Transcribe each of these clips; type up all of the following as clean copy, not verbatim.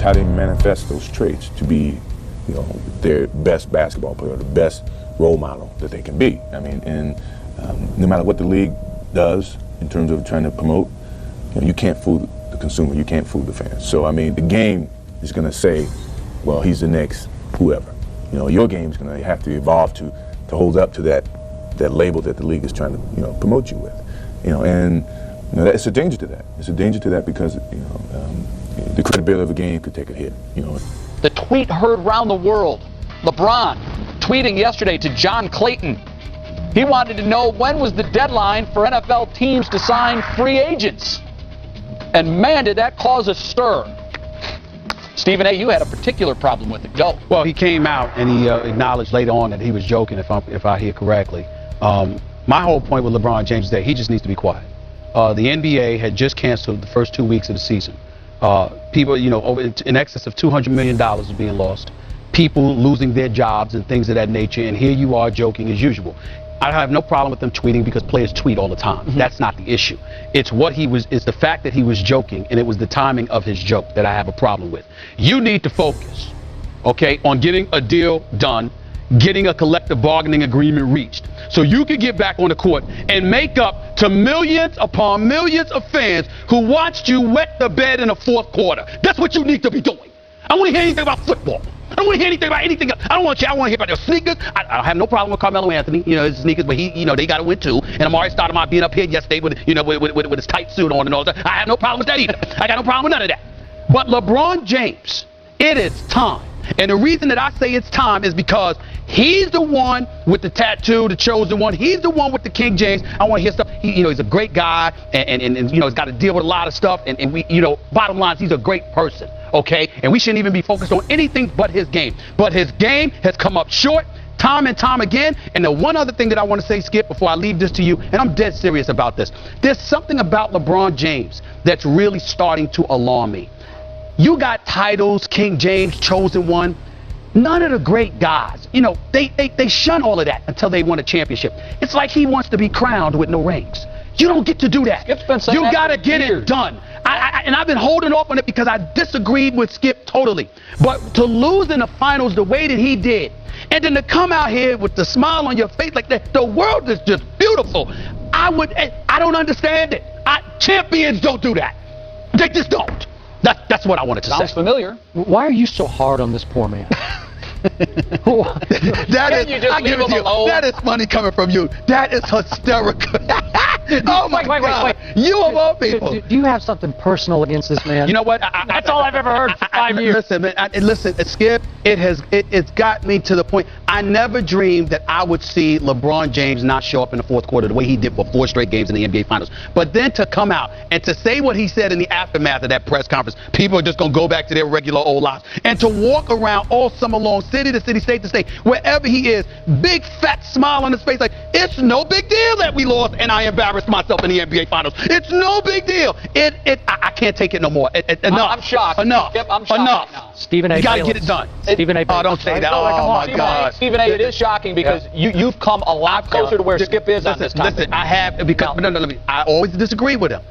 It's how they manifest those traits to be, you know, their best basketball player, the best role model that they can be. I mean, and no matter what the league does in terms of trying to promote, you know, you can't fool the consumer, you can't fool the fans. So, I mean, the game is going to say, well, he's the next whoever. You know, your game is going to have to evolve to hold up to that label that the league is trying to, you know, promote you with. You know, and you know, it's a danger to that. It's a danger to that because, you know, the credibility of the game could take a hit, you know. The tweet heard around the world. LeBron tweeting yesterday to John Clayton. He wanted to know when was the deadline for NFL teams to sign free agents. And man, did that cause a stir. Stephen A., you had a particular problem with it. Go. Well, he came out and he acknowledged later on that he was joking, if I hear correctly. My whole point with LeBron James is that he just needs to be quiet. The NBA had just canceled the first 2 weeks of the season. People, you know, in excess of $200 million is being lost. People losing their jobs and things of that nature. And here you are joking as usual. I have no problem with them tweeting because players tweet all the time. Mm-hmm. That's not the issue. It's the fact that he was joking, and it was the timing of his joke that I have a problem with. You need to focus, okay, on getting a deal done, getting a collective bargaining agreement reached, so you can get back on the court and make up to millions upon millions of fans who watched you wet the bed in the fourth quarter. That's what you need to be doing. I don't want to hear anything about football. I don't want to hear anything about anything else. I want to hear about their sneakers. I have no problem with Carmelo Anthony, you know, his sneakers, but he, you know, they got to win too. And Amari Stoudemire being up here yesterday with, you know, with his tight suit on and all that. I have no problem with that either. I got no problem with none of that. But LeBron James, it is time. And the reason that I say it's time is because he's the one with the tattoo, the chosen one. He's the one with the King James. I want to hear stuff. You know, he's a great guy, and you know, he's got to deal with a lot of stuff. And we, you know, bottom line, he's a great person, okay? And we shouldn't even be focused on anything but his game. But his game has come up short time and time again. And the one other thing that I want to say, Skip, before I leave this to you, and I'm dead serious about this. There's something about LeBron James that's really starting to alarm me. You got titles, King James, chosen one. None of the great guys, you know, they shun all of that until they win a championship. It's like he wants to be crowned with no rings. You don't get to do that. You got to get it done. And I've been holding off on it because I disagreed with Skip totally. But to lose in the finals the way that he did, and then to come out here with the smile on your face like that, the world is just beautiful. I don't understand it. Champions don't do that. They just don't. That's what I wanted to say. Sounds familiar. Why are you so hard on this poor man? That is funny coming from you. That is hysterical. Oh my God. Wait. You of all people. Do you have something personal against this man? You know what? That's all I've ever heard for 5 years. Listen, man. Listen, Skip. It's got me to the point. I never dreamed that I would see LeBron James not show up in the fourth quarter the way he did for 4 straight games in the NBA Finals. But then to come out and to say what he said in the aftermath of that press conference, people are just going to go back to their regular old lives. And to walk around all summer long, city to city, state to state, wherever he is, big fat smile on his face, like, it's no big deal that we lost and I embarrassed myself in the NBA Finals. It's no big deal. I can't take it no more. Enough. I'm shocked. Enough. Yep, I'm shocked Enough. now. Stephen A. You got to get it done. Stephen A. Oh, don't say that. Oh, my God. Stephen A., it is shocking because you've come a lot closer to where Skip is on this topic. Listen, I have, because I always disagree with him.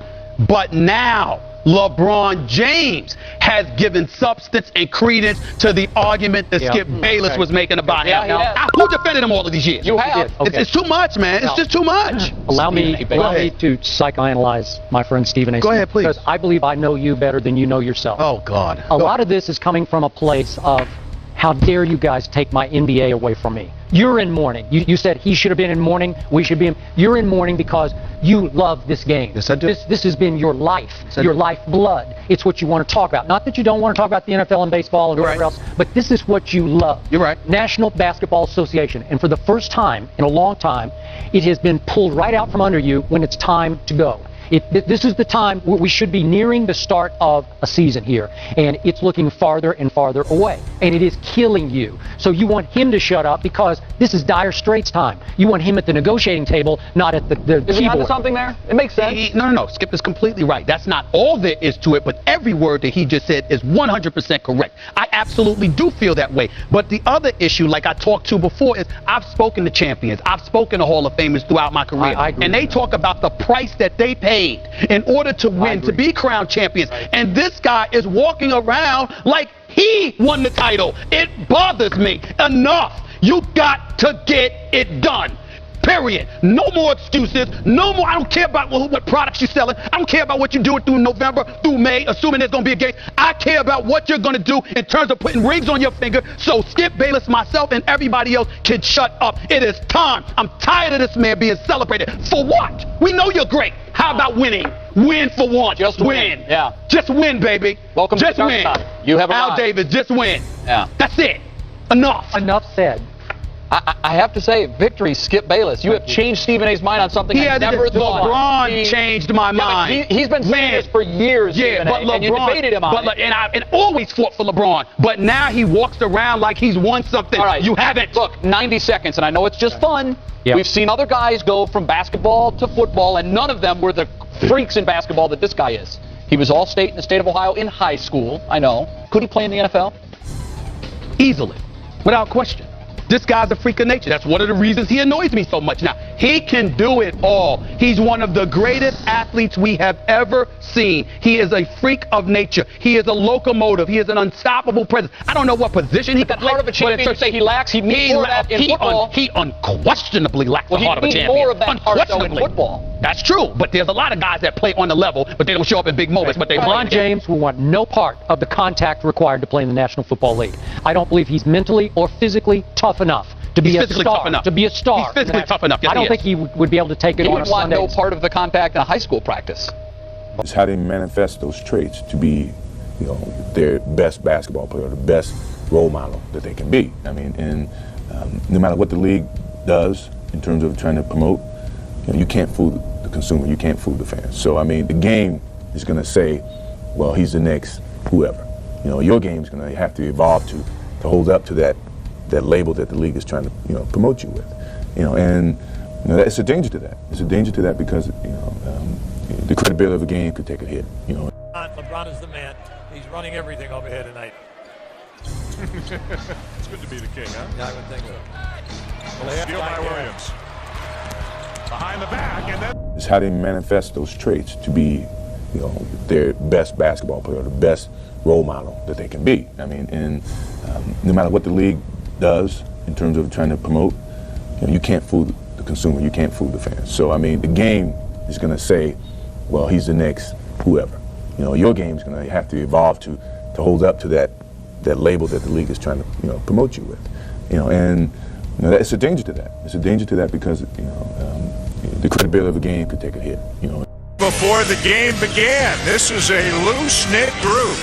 But now, LeBron James has given substance and credence to the argument that Skip Bayless was making about him. Who defended him all of these years? You have. It's too much, man. It's just too much. Allow me to psychoanalyze my friend Stephen A. Go ahead, please. Because I believe I know you better than you know yourself. Oh, God. A lot of this is coming from a place of, how dare you guys take my NBA away from me? You're in mourning. You said he should have been in mourning. We should be in. You're in mourning because you love this game. Yes, I do. This has been your life, your lifeblood. It's what you want to talk about. Not that you don't want to talk about the NFL and baseball and whatever else, but this is what you love. You're right. National Basketball Association. And for the first time in a long time, it has been pulled right out from under you when it's time to go. This is the time where we should be nearing the start of a season here, and it's looking farther and farther away, and it is killing you. So you want him to shut up because this is dire straits time. You want him at the negotiating table, not at the keyboard. Is he onto something there? It makes sense. No. Skip is completely right. That's not all there is to it, but every word that he just said is 100% correct. I absolutely do feel that way. But the other issue, like I talked to before, is I've spoken to champions. I've spoken to Hall of Famers throughout my career. I agree and they talk about the price that they pay paid in order to win, to be crowned champions. And this guy is walking around like he won the title. It bothers me. Enough. You got to get it done. Period. No more excuses. No more. I don't care about what products you're selling. I don't care about what you're doing through November, through May, assuming there's going to be a game. I care about what you're going to do in terms of putting rings on your finger so Skip Bayless, myself, and everybody else can shut up. It is time. I'm tired of this man being celebrated. For what? We know you're great. How about winning? Win for once. Just win. Yeah. Just win, baby. Welcome just to the win. Side. You have Al arrived. Davis, just win. Yeah. That's it. Enough. Enough said. I have to say, victory, Skip Bayless. You have changed Stephen A's mind on something I never thought. LeBron changed my mind. He's been saying this for years, yeah, Stephen but A, LeBron, and you debated him on it. And always fought for LeBron. But now he walks around like he's won something. All right. You haven't. Look, 90 seconds, and I know it's just fun. Yeah. We've seen other guys go from basketball to football, and none of them were the freaks in basketball that this guy is. He was all-state in the state of Ohio in high school, I know. Could he play in the NFL? Easily. Without question. This guy's a freak of nature. That's one of the reasons he annoys me so much now. He can do it all. He's one of the greatest athletes we have ever seen. He is a freak of nature. He is a locomotive. He is an unstoppable presence. I don't know what position he can play. Heart of a champion, you say he lacks. He needs more of that in football. He unquestionably lacks the heart of a He champion. needs more of that heart though in football. That's true, but there's a lot of guys that play on the level, but they don't show up in big moments. But they LeBron James will want no part of the contact required to play in the National Football League. I don't believe he's mentally or physically tough enough to be a star. To be a star. He's physically tough enough. Yes, I don't think he would be able to take it He on a would want Sunday. no part of the contact in a high school practice. It's how they manifest those traits to be, their best basketball player, the best role model that they can be. I mean, and no matter what the league does in terms of trying to promote, you can't fool the consumer, you can't fool the fans. So I mean, the game is going to say, well, he's the next whoever. Your game is going to have to evolve to hold up to that label that the league is trying to promote you with. And it's a danger to that. It's a danger to that because the credibility of the game could take a hit. LeBron is the man. He's running everything over here tonight. It's good to be the king, huh? Yeah, I would think so. Steal by Williams. Behind the back, and then It's how they manifest those traits to be, their best basketball player, the best role model that they can be. I mean, and no matter what the league does in terms of trying to promote, you can't fool the consumer, you can't fool the fans. So I mean, the game is going to say, well, he's the next whoever. Your game is going to have to evolve to hold up to that label that the league is trying to promote you with. And it's a danger to that. It's a danger to that because the credibility of the game could take a hit. before the game began, this is a loose-knit group.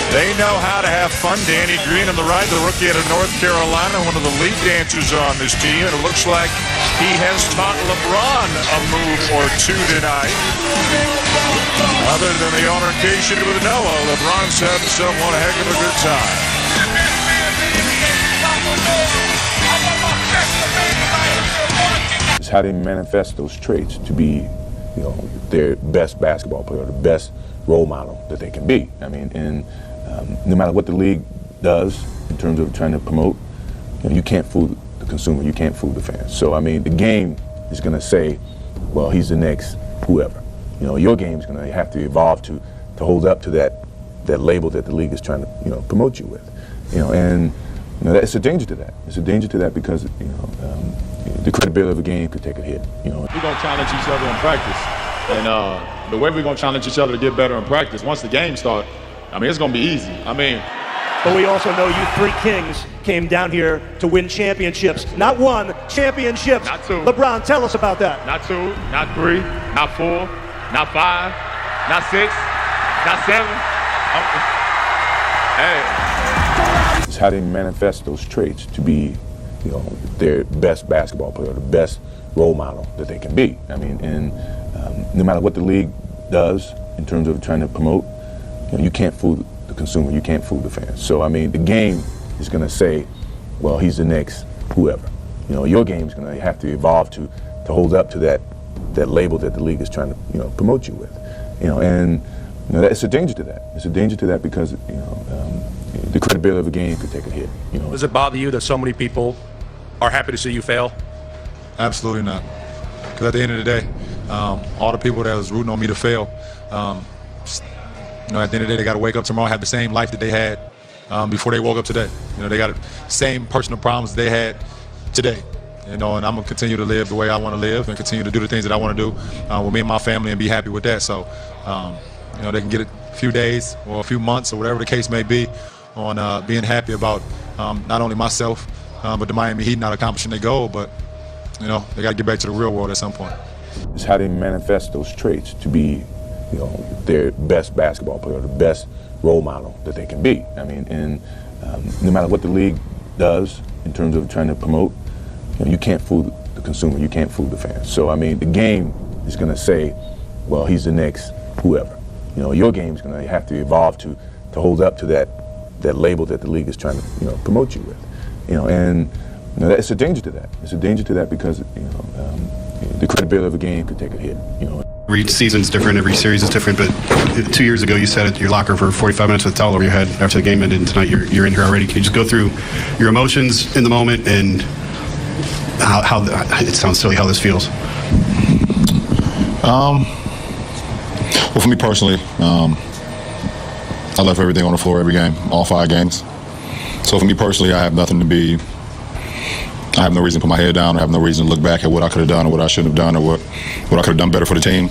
They know how to have fun. Danny Green on the right, the rookie out of North Carolina, one of the lead dancers on this team, and it looks like he has taught LeBron a move or two tonight. Other than the altercation with Noah, LeBron's had himself one heck of a good time. It's how they manifest those traits to be, their best basketball player, the best role model that they can be. I mean, and no matter what the league does in terms of trying to promote, you can't fool the consumer, you can't fool the fans. So I mean, the game is going to say, well, he's the next whoever. Your game is going to have to evolve to hold up to that label that the league is trying to promote you with. And it's a danger to that. It's a danger to that because the credibility of the game could take a hit. We're going to challenge each other in practice. And the way we're going to challenge each other to get better in practice, once the game starts, it's going to be easy. But we also know you three kings came down here to win championships. Not one, championships. Not two. LeBron, tell us about that. Not 2, not 3, not 4, not 5, not 6, not 7. Hey. It's how they manifest those traits to be, their best basketball player, the best role model that they can be. I mean, and no matter what the league does in terms of trying to promote, you can't fool the consumer, you can't fool the fans. So I mean, the game is going to say, well, he's the next whoever. Your game is going to have to evolve to hold up to that label that the league is trying to promote you with. And it's a danger to that. It's a danger to that because the credibility of the game could take a hit. Does it bother you that so many people are happy to see you fail? Absolutely not. Because at the end of the day, all the people that was rooting on me to fail. At the end of the day, they got to wake up tomorrow and have the same life that they had before they woke up today. They got the same personal problems they had today. And I'm going to continue to live the way I want to live and continue to do the things that I want to do with me and my family and be happy with that. So, they can get a few days or a few months or whatever the case may be on being happy about not only myself, but the Miami Heat not accomplishing their goal, but, they got to get back to the real world at some point. It's how they manifest those traits to be, their best basketball player, the best role model that they can be. I mean, and no matter what the league does in terms of trying to promote, you can't fool the consumer, you can't fool the fans. So, I mean, the game is going to say, well, he's the next whoever. Your game is going to have to evolve to hold up to that label that the league is trying to, promote you with. And it's a danger to that. It's a danger to that because, the credibility of a game could take a hit, Every season's different, every series is different, but 2 years ago you sat at your locker for 45 minutes with a towel over your head after the game ended, and tonight you're in here already. Can you just go through your emotions in the moment and how it sounds silly how this feels? Well, for me personally, I left everything on the floor every game, all 5 games. So for me personally, I have no reason to put my head down. I have no reason to look back at what I could have done or what I shouldn't have done or what I could have done better for the team.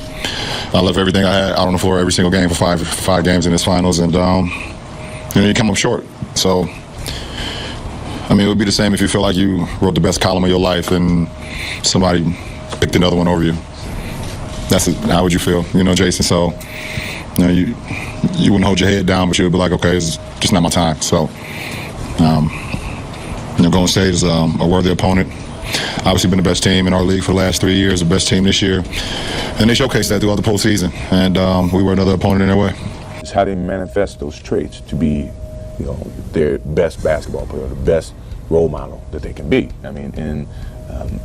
I left everything I had out on the floor every single game for five games in this finals, and you come up short. So, I mean, it would be the same if you feel like you wrote the best column of your life and somebody picked another one over you. How would you feel, Jason? So, you wouldn't hold your head down, but you would be like, okay, it's just not my time. So, Golden State is a worthy opponent. Obviously been the best team in our league for the last 3 years, the best team this year. And they showcased that throughout the postseason. And we were another opponent in their way. It's how they manifest those traits to be, their best basketball player, the best role model that they can be. I mean, and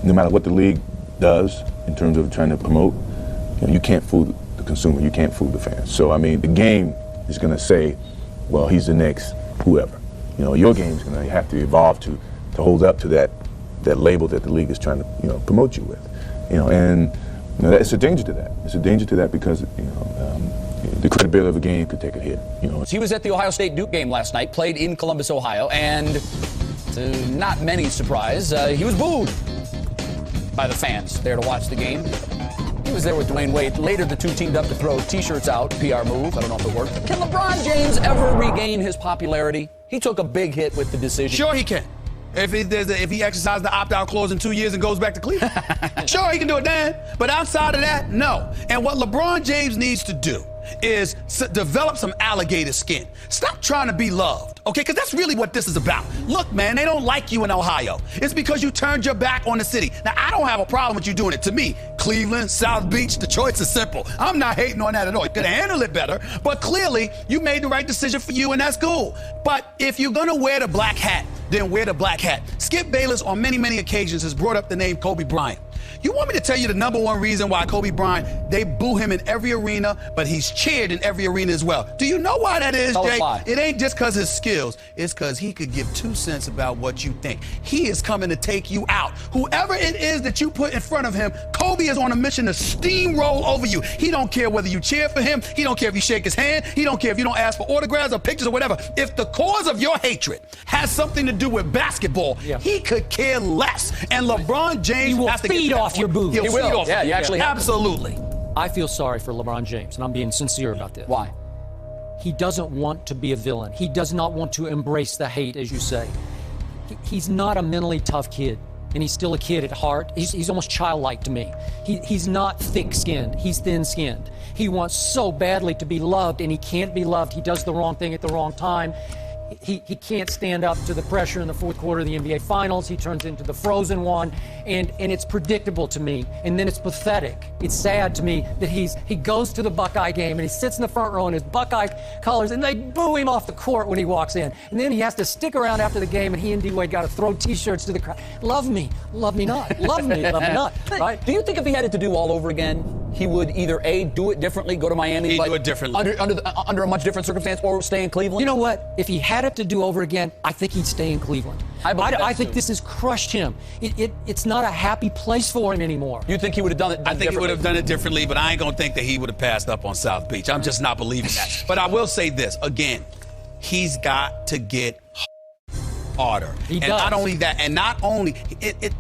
no matter what the league does in terms of trying to promote, you can't fool the consumer, you can't fool the fans. So, I mean, the game is going to say, well, he's the next whoever. Your game is going to have to evolve to hold up to that label that the league is trying to, promote you with. And it's a danger to that. It's a danger to that because, the credibility of a game could take a hit. He was at the Ohio State-Duke game last night, played in Columbus, Ohio, and to not many surprise, he was booed by the fans there to watch the game. He was there with Dwayne Wade. Later, the two teamed up to throw T-shirts out. PR move. I don't know if it worked. Can LeBron James ever regain his popularity? He took a big hit with the decision. Sure he can. If he exercises the opt-out clause in 2 years and goes back to Cleveland. Sure, he can do it then. But outside of that, no. And what LeBron James needs to do is develop some alligator skin. Stop trying to be loved, okay? Because that's really what this is about. Look, man, they don't like you in Ohio. It's because you turned your back on the city. Now, I don't have a problem with you doing it. To me, Cleveland, South Beach, the choice is simple. I'm not hating on that at all. You could handle it better, but clearly you made the right decision for you, and that's cool. But if you're going to wear the black hat, then wear the black hat. Skip Bayless on many, many occasions has brought up the name Kobe Bryant. You want me to tell you the number one reason why Kobe Bryant, they boo him in every arena, but he's cheered in every arena as well? Do you know why that is, Jay? It ain't just because his skills. It's because he could give 2 cents about what you think. He is coming to take you out. Whoever it is that you put in front of him, Kobe is on a mission to steamroll over you. He don't care whether you cheer for him. He don't care if you shake his hand. He don't care if you don't ask for autographs or pictures or whatever. If the cause of your hatred has something to do with basketball, he could care less. And LeBron James will has to feed off your booze. He will. Yeah, you actually have. Absolutely. I feel sorry for LeBron James, and I'm being sincere about this. Why? He doesn't want to be a villain. He does not want to embrace the hate, as you say. He's not a mentally tough kid, and he's still a kid at heart. He's almost childlike to me. He's not thick-skinned. He's thin-skinned. He wants so badly to be loved, and he can't be loved. He does the wrong thing at the wrong time. He can't stand up to the pressure in the fourth quarter of the NBA Finals. He turns into the frozen one, and it's predictable to me. And then it's pathetic. It's sad to me that he goes to the Buckeye game and he sits in the front row in his Buckeye colors, and they boo him off the court when he walks in. And then he has to stick around after the game, and he and D-Wade got to throw T-shirts to the crowd. Love me not. Love me not. Right? Do you think if he had it to do all over again, he would either A, do it differently, go to Miami, He'd but do it differently. under a much different circumstance, or stay in Cleveland? You know what? If he had it to do over again, I think he'd stay in Cleveland. I think this has crushed him. It's not a happy place for him anymore. You think he would have done it? I think he would have done it differently, but I ain't gonna think that he would have passed up on South Beach. I'm just not believing that. But I will say this again: he's got to get harder. He and does. not only that, and not only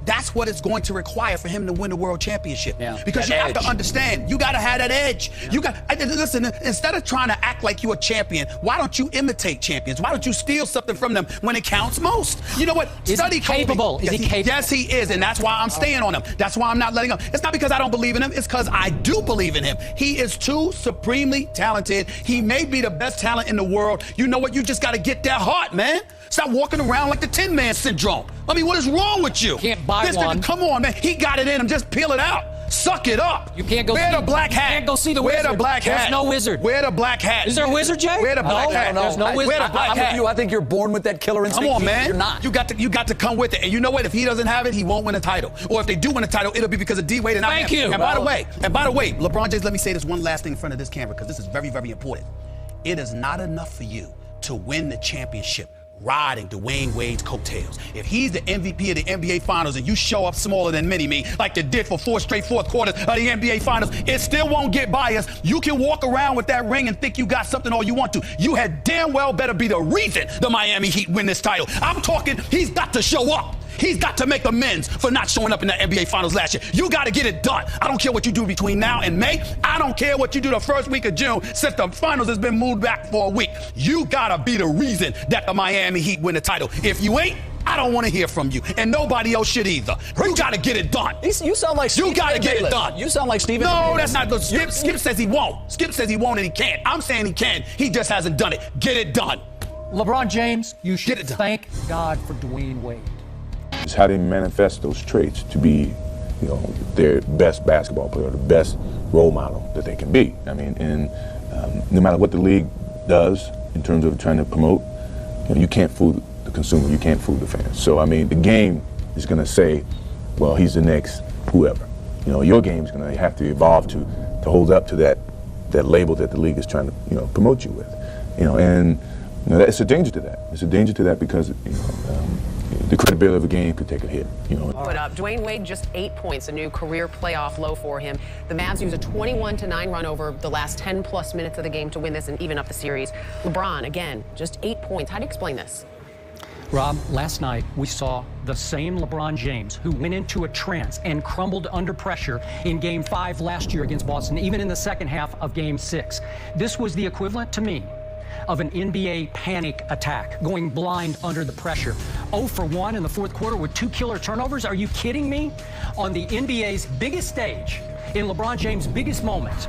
that's what it's going to require for him to win the world championship. Yeah. Because That you have edge. to understand, you got to have that edge. Yeah. You got listen. Instead of trying to act like you're a champion, why don't you imitate champions? Why don't you steal something from them when it counts most? You know what? Is he capable? Is he capable? Yes, he is, and that's why I'm staying on him. That's why I'm not letting him. It's not because I don't believe in him. It's because I do believe in him. He is too supremely talented. He may be the best talent in the world. You know what? You just got to get that heart, man. Stop walking around like the Tin Man syndrome. I mean, what is wrong with you? Can't buy one. Come on, man. He got it in him. Just peel it out. Suck it up. You can't go. Wear the black hat. You can't go see the Wear wizard. the black hat. There's no wizard. Wear the black hat. Is there a wizard, Jay? Wear the black hat. No, There's no wizard. Wear the black I'm hat. with you. I think you're born with that killer instinct. Come on, man. You're not. You got to come with it. And you know what? If he doesn't have it, he won't win a title. Or if they do win a title, it'll be because of D-Wade and not Thank him. you. And by the way, LeBron James, let me say this one last thing in front of this camera because this is very, very important. It is not enough for you to win the championship riding Dwayne Wade's coattails. If he's the MVP of the NBA Finals and you show up smaller than Mini-Me like they did for 4 straight fourth quarters of the NBA Finals, it still won't get by us. You can walk around with that ring and think you got something all you want to. You had damn well better be the reason the Miami Heat win this title. I'm talking, he's got to show up. He's got to make amends for not showing up in the NBA Finals last year. You got to get it done. I don't care what you do between now and May. I don't care what you do the first week of June since the Finals has been moved back for a week. You got to be the reason that the Miami Heat win the title. If you ain't, I don't want to hear from you, and nobody else should either. You got to get it done. You sound like Stephen You got to get it done. You sound like Stephen. No, that's not good. Skip says he won't. Skip says he won't and he can't. I'm saying he can. He just hasn't done it. Get it done. LeBron James, you should thank God for Dwayne Wade. It's how they manifest those traits to be, their best basketball player, the best role model that they can be. I mean, and no matter what the league does in terms of trying to promote, you can't fool the consumer, you can't fool the fans. So, I mean, the game is going to say, well, he's the next whoever. Your game is going to have to evolve to hold up to that label that the league is trying to, promote you with. And it's a danger to that. It's a danger to that because, the credibility of a game could take a hit. Put up. Dwayne Wade just 8 points, a new career playoff low for him. The Mavs use a 21-9 run over the last 10+ minutes of the game to win this and even up the series. LeBron, again, just 8 points. How do you explain this? Rob, last night we saw the same LeBron James who went into a trance and crumbled under pressure in Game 5 last year against Boston, even in the second half of Game 6. This was the equivalent to me of an NBA panic attack, going blind under the pressure. 0 for 1 in the fourth quarter with 2 killer turnovers. Are you kidding me? On the NBA's biggest stage, in LeBron James' biggest moment,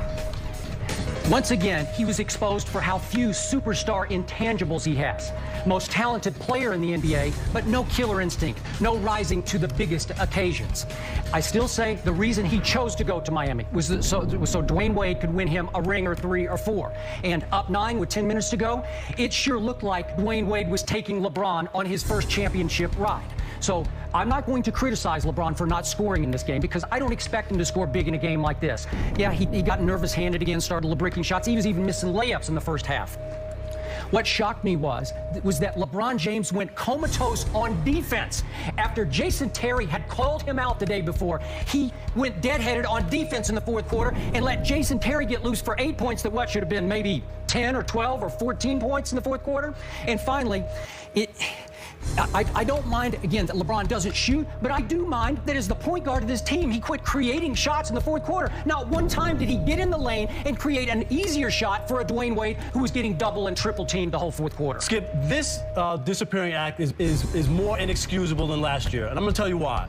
once again, he was exposed for how few superstar intangibles he has. Most talented player in the NBA, but no killer instinct, no rising to the biggest occasions. I still say the reason he chose to go to Miami was so Dwayne Wade could win him a ring or 3 or 4. And up 9 with 10 minutes to go, it sure looked like Dwayne Wade was taking LeBron on his first championship ride. So I'm not going to criticize LeBron for not scoring in this game because I don't expect him to score big in a game like this. Yeah, he got nervous-handed again, started breaking shots. He was even missing layups in the first half. What shocked me was that LeBron James went comatose on defense. After Jason Terry had called him out the day before, he went deadheaded on defense in the fourth quarter and let Jason Terry get loose for 8 points that what should have been maybe 10 or 12 or 14 points in the fourth quarter. And finally, I don't mind, again, that LeBron doesn't shoot, but I do mind that as the point guard of this team, he quit creating shots in the fourth quarter. Not one time did he get in the lane and create an easier shot for a Dwayne Wade who was getting double and triple teamed the whole fourth quarter. Skip, this disappearing act is more inexcusable than last year, and I'm going to tell you why.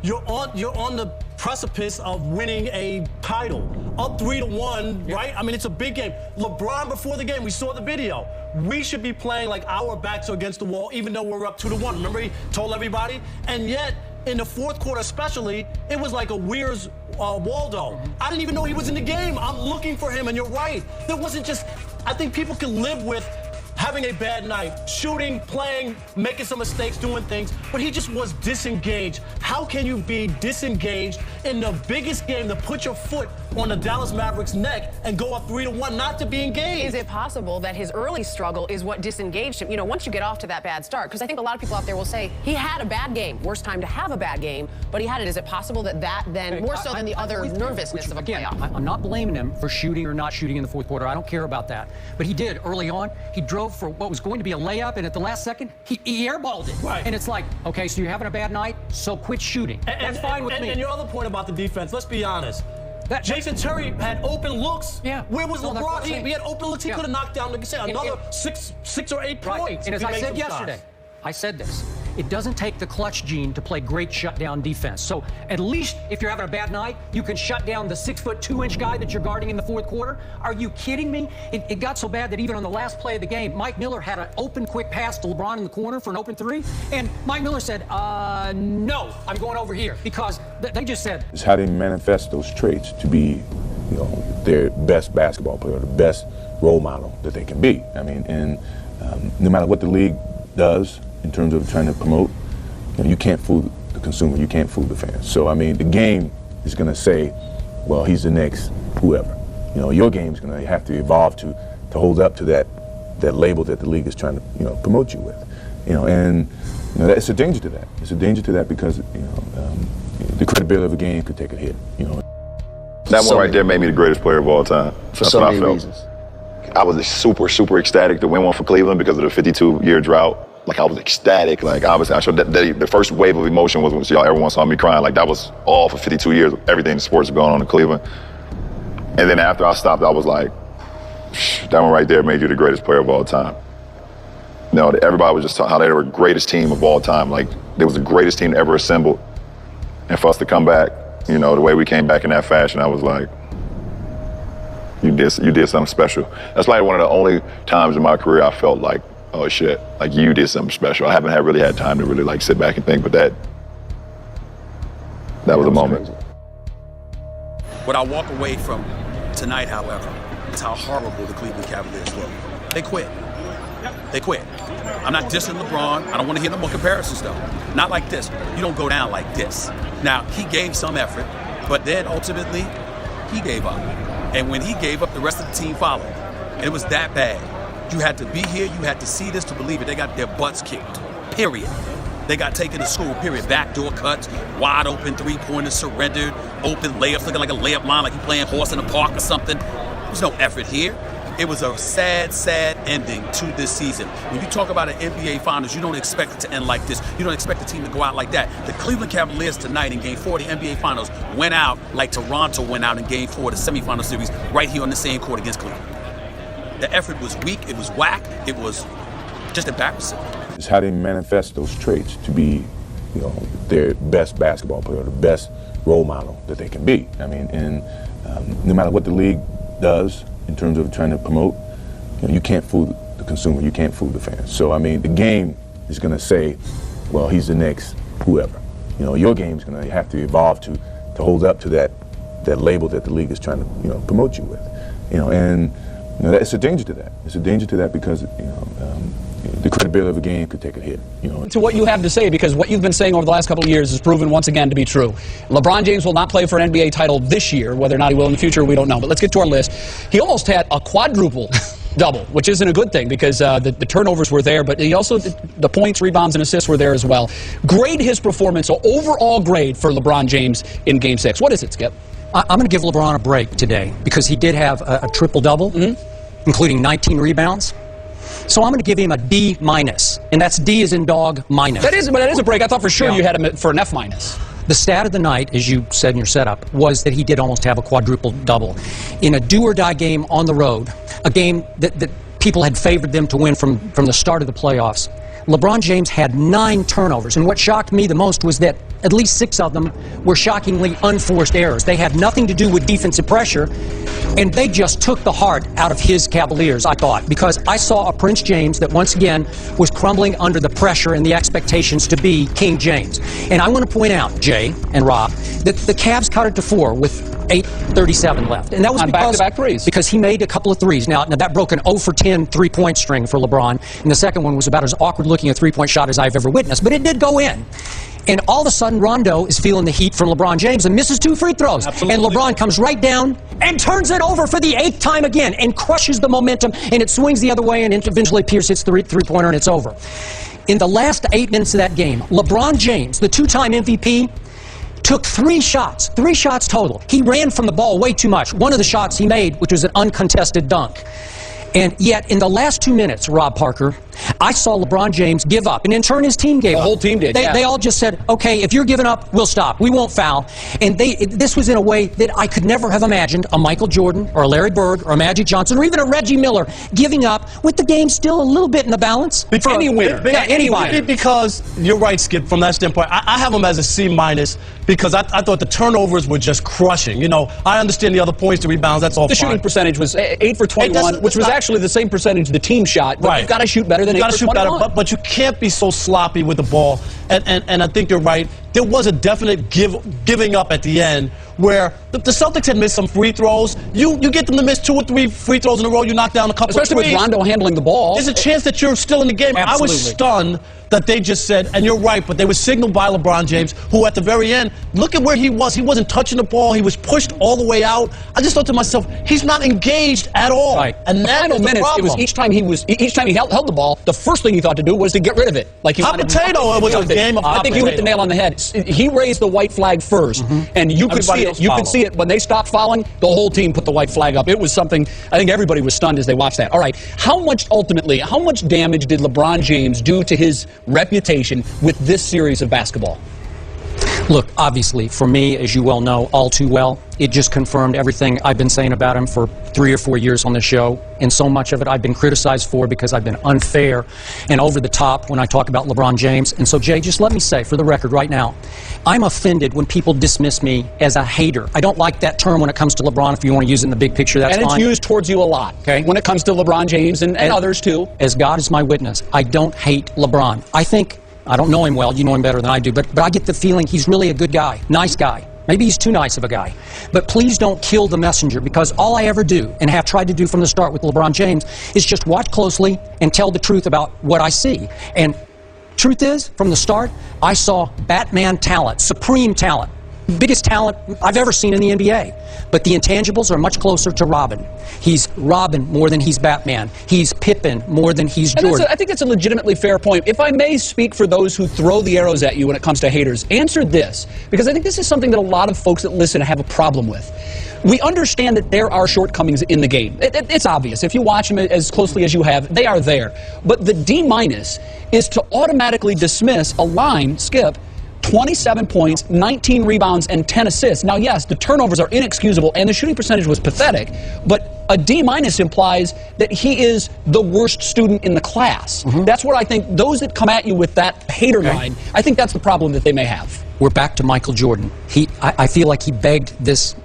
You're on the precipice of winning a title, up 3-1, right? I mean, it's a big game. LeBron, before the game, we saw the video. We should be playing like our backs are against the wall, even though we're up 2-1. Remember, he told everybody? And yet, in the fourth quarter especially, it was like a Where's Waldo. I didn't even know he was in the game. I'm looking for him, and you're right. There wasn't just, I think people can live with having a bad night, shooting, playing, making some mistakes, doing things, but he just was disengaged. How can you be disengaged in the biggest game to put your foot on the Dallas Mavericks' neck and go up 3-1, not to be engaged. Is it possible that his early struggle is what disengaged him? You know, once you get off to that bad start, because I think a lot of people out there will say he had a bad game, worst time to have a bad game, but he had it. Is it possible that then, more so than the other nervousness of a playoff? I'm not blaming him for shooting or not shooting in the fourth quarter. I don't care about that. But he did early on. He drove for what was going to be a layup, and at the last second, he airballed it. Right. And it's like, okay, so you're having a bad night, so quit shooting. That's fine with me. And your other point about the defense, let's be honest. Jason Terry had open looks. Yeah. Where was No, that's what I'm LeBron? saying. He had open looks. He could have knocked down, like you said, another six or eight points. And as if he I made said some yesterday, shots. I said this. It doesn't take the clutch gene to play great shutdown defense. So at least if you're having a bad night, you can shut down the 6'2" guy that you're guarding in the fourth quarter. Are you kidding me? It got so bad that even on the last play of the game, Mike Miller had an open quick pass to LeBron in the corner for an open three. And Mike Miller said, no, I'm going over here, because they just said. It's how they manifest those traits to be, you know, their best basketball player, the best role model that they can be. I mean, and no matter what the league does in terms of trying to promote, you know, you can't fool the consumer, you can't fool the fans. So I mean, the game is going to say, well, he's the next whoever. You know, your game is going to have to evolve to hold up to that label that the league is trying to, you know, promote you with. You know, and you know, it's a danger to that. It's a danger to that because, you know, the credibility of the game could take a hit. You know. That one right there made me the greatest player of all time. So that's what I felt. Reasons. I was super ecstatic to win one for Cleveland because of the 52-year drought. Like, I was ecstatic. Like, obviously, I showed that the first wave of emotion was when everyone saw me crying. Like, that was all for 52 years. Everything in sports was going on in Cleveland. And then after I stopped, I was like, that one right there made you the greatest player of all time. You know, everybody was just talking how they were the greatest team of all time. Like, they was the greatest team ever assembled. And for us to come back, you know, the way we came back in that fashion, I was like, you did something special. That's like one of the only times in my career I felt like, oh shit, like you did something special. I haven't really had time to really like sit back and think, but that was a moment. What I walk away from tonight, however, is how horrible the Cleveland Cavaliers look. They quit. They quit. I'm not dissing LeBron. I don't want to hear no more comparisons, though. Not like this. You don't go down like this. Now, he gave some effort, but then ultimately, he gave up. And when he gave up, the rest of the team followed. And it was that bad. You had to be here. You had to see this to believe it. They got their butts kicked, period. They got taken to school, period. Backdoor cuts, wide open three-pointers surrendered, open layups looking like a layup line, like you playing horse in the park or something. There's no effort here. It was a sad, sad ending to this season. When you talk about an NBA Finals, you don't expect it to end like this. You don't expect the team to go out like that. The Cleveland Cavaliers tonight in Game 4 of the NBA Finals went out like Toronto went out in Game 4 of the semifinal series right here on the same court against Cleveland. The effort was weak, it was whack, it was just embarrassing. It's how they manifest those traits to be, you know, their best basketball player, the best role model that they can be. I mean, and no matter what the league does in terms of trying to promote, you know, you can't fool the consumer, you can't fool the fans. So I mean, the game is going to say, well, he's the next whoever. You know, your game is going to have to evolve to hold up to that label that the league is trying to, you know, promote you with. You know, and you know, it's a danger to that. It's a danger to that because, you know, the credibility of the game could take a hit. You know. To what you have to say, because what you've been saying over the last couple of years is proven once again to be true. LeBron James will not play for an NBA title this year. Whether or not he will in the future, we don't know. But let's get to our list. He almost had a quadruple double, which isn't a good thing because the turnovers were there, but he also, the points, rebounds, and assists were there as well. Grade his performance, so overall grade for LeBron James in Game 6. What is it, Skip? I'm going to give LeBron a break today because he did have a triple-double, including 19 rebounds. So I'm going to give him a D-, and that's D as in dog minus. That is a break. I thought for sure you had him for an F-. The stat of the night, as you said in your setup, was that he did almost have a quadruple-double. In a do-or-die game on the road, a game that people had favored them to win from the start of the playoffs, LeBron James had 9 turnovers, and what shocked me the most was that at least 6 of them were shockingly unforced errors. They had nothing to do with defensive pressure, and they just took the heart out of his Cavaliers, I thought, because I saw a Prince James that once again was crumbling under the pressure and the expectations to be King James. And I want to point out, Jay and Rob, that the Cavs cut it to 4 with 8:37 left. And that was because he made a couple of threes. Now that broke an 0 for 10 three-point string for LeBron, and the second one was about as awkward looking a three-point shot as I've ever witnessed, but it did go in. And all of a sudden, Rondo is feeling the heat from LeBron James and misses 2 free throws. Absolutely. And LeBron comes right down and turns it over for the 8th time again and crushes the momentum, and it swings the other way, and eventually Pierce hits the three-pointer, and it's over. In the last 8 minutes of that game, LeBron James, the 2-time MVP, took 3 shots total. He ran from the ball way too much. One of the shots he made, which was an uncontested dunk. And yet, in the last 2 minutes, Rob Parker, I saw LeBron James give up. And in turn, his team gave up. The whole team did, They all just said, okay, if you're giving up, we'll stop. We won't foul. And this was in a way that I could never have imagined a Michael Jordan or a Larry Bird or a Magic Johnson or even a Reggie Miller giving up with the game still a little bit in the balance. For any winner. Anybody. Because you're right, Skip, from that standpoint. I have him as a C- because I thought the turnovers were just crushing. You know, I understand the other points, the rebounds, that's all The fine. shooting percentage was 8 for 21, which was actually the same percentage the team shot. But you've got to shoot better than 8 for 21. But you can't be so sloppy with the ball. And I think you're right. There was a definite giving up at the end where the Celtics had missed some free throws. You get them to miss 2 or 3 free throws in a row, you knock down a couple Especially of threes. with Rondo handling the ball. There's a chance that you're still in the game. Absolutely. I was stunned that they just said, and you're right, but they were signaled by LeBron James, who at the very end, look at where he was. He wasn't touching the ball. He was pushed all the way out. I just thought to myself, he's not engaged at all. Right. And that final was the minutes, problem. it was each time he held the ball, the first thing he thought to do was to get rid of it. Like he Hot wanted potato. It was a game of I hot think you hit the potato. nail on the head. He raised the white flag first, and you could Everybody see else it. You followed. could see it when they stopped fouling. The whole team put the white flag up. It was something. I think everybody was stunned as they watched that. All right, how much damage did LeBron James do to his reputation with this series of basketball? Look, obviously, for me, as you well know, all too well, it just confirmed everything I've been saying about him for 3 or 4 years on the show. And so much of it I've been criticized for because I've been unfair and over the top when I talk about LeBron James. And so, Jay, just let me say, for the record right now, I'm offended when people dismiss me as a hater. I don't like that term when it comes to LeBron. If you want to use it in the big picture, that's fine. And it's used towards you a lot, okay? When it comes to LeBron James and others, too. As God is my witness, I don't hate LeBron. I don't know him well, you know him better than I do, but I get the feeling he's really a good guy, nice guy. Maybe he's too nice of a guy. But please don't kill the messenger, because all I ever do, and have tried to do from the start with LeBron James, is just watch closely and tell the truth about what I see. And truth is, from the start, I saw Batman talent, supreme talent. Biggest talent I've ever seen in the NBA. But the intangibles are much closer to Robin. He's Robin more than he's Batman. He's Pippen more than he's Jordan. I think that's a legitimately fair point. If I may speak for those who throw the arrows at you when it comes to haters, answer this, because I think this is something that a lot of folks that listen have a problem with. We understand that there are shortcomings in the game. It's obvious. If you watch them as closely as you have, they are there. But the D- is to automatically dismiss a line, Skip, 27 points, 19 rebounds, and 10 assists. Now, yes, the turnovers are inexcusable, and the shooting percentage was pathetic, but a D- implies that he is the worst student in the class. That's where I think those that come at you with that hater line, I think that's the problem that they may have. We're back to Michael Jordan. I feel like he begged this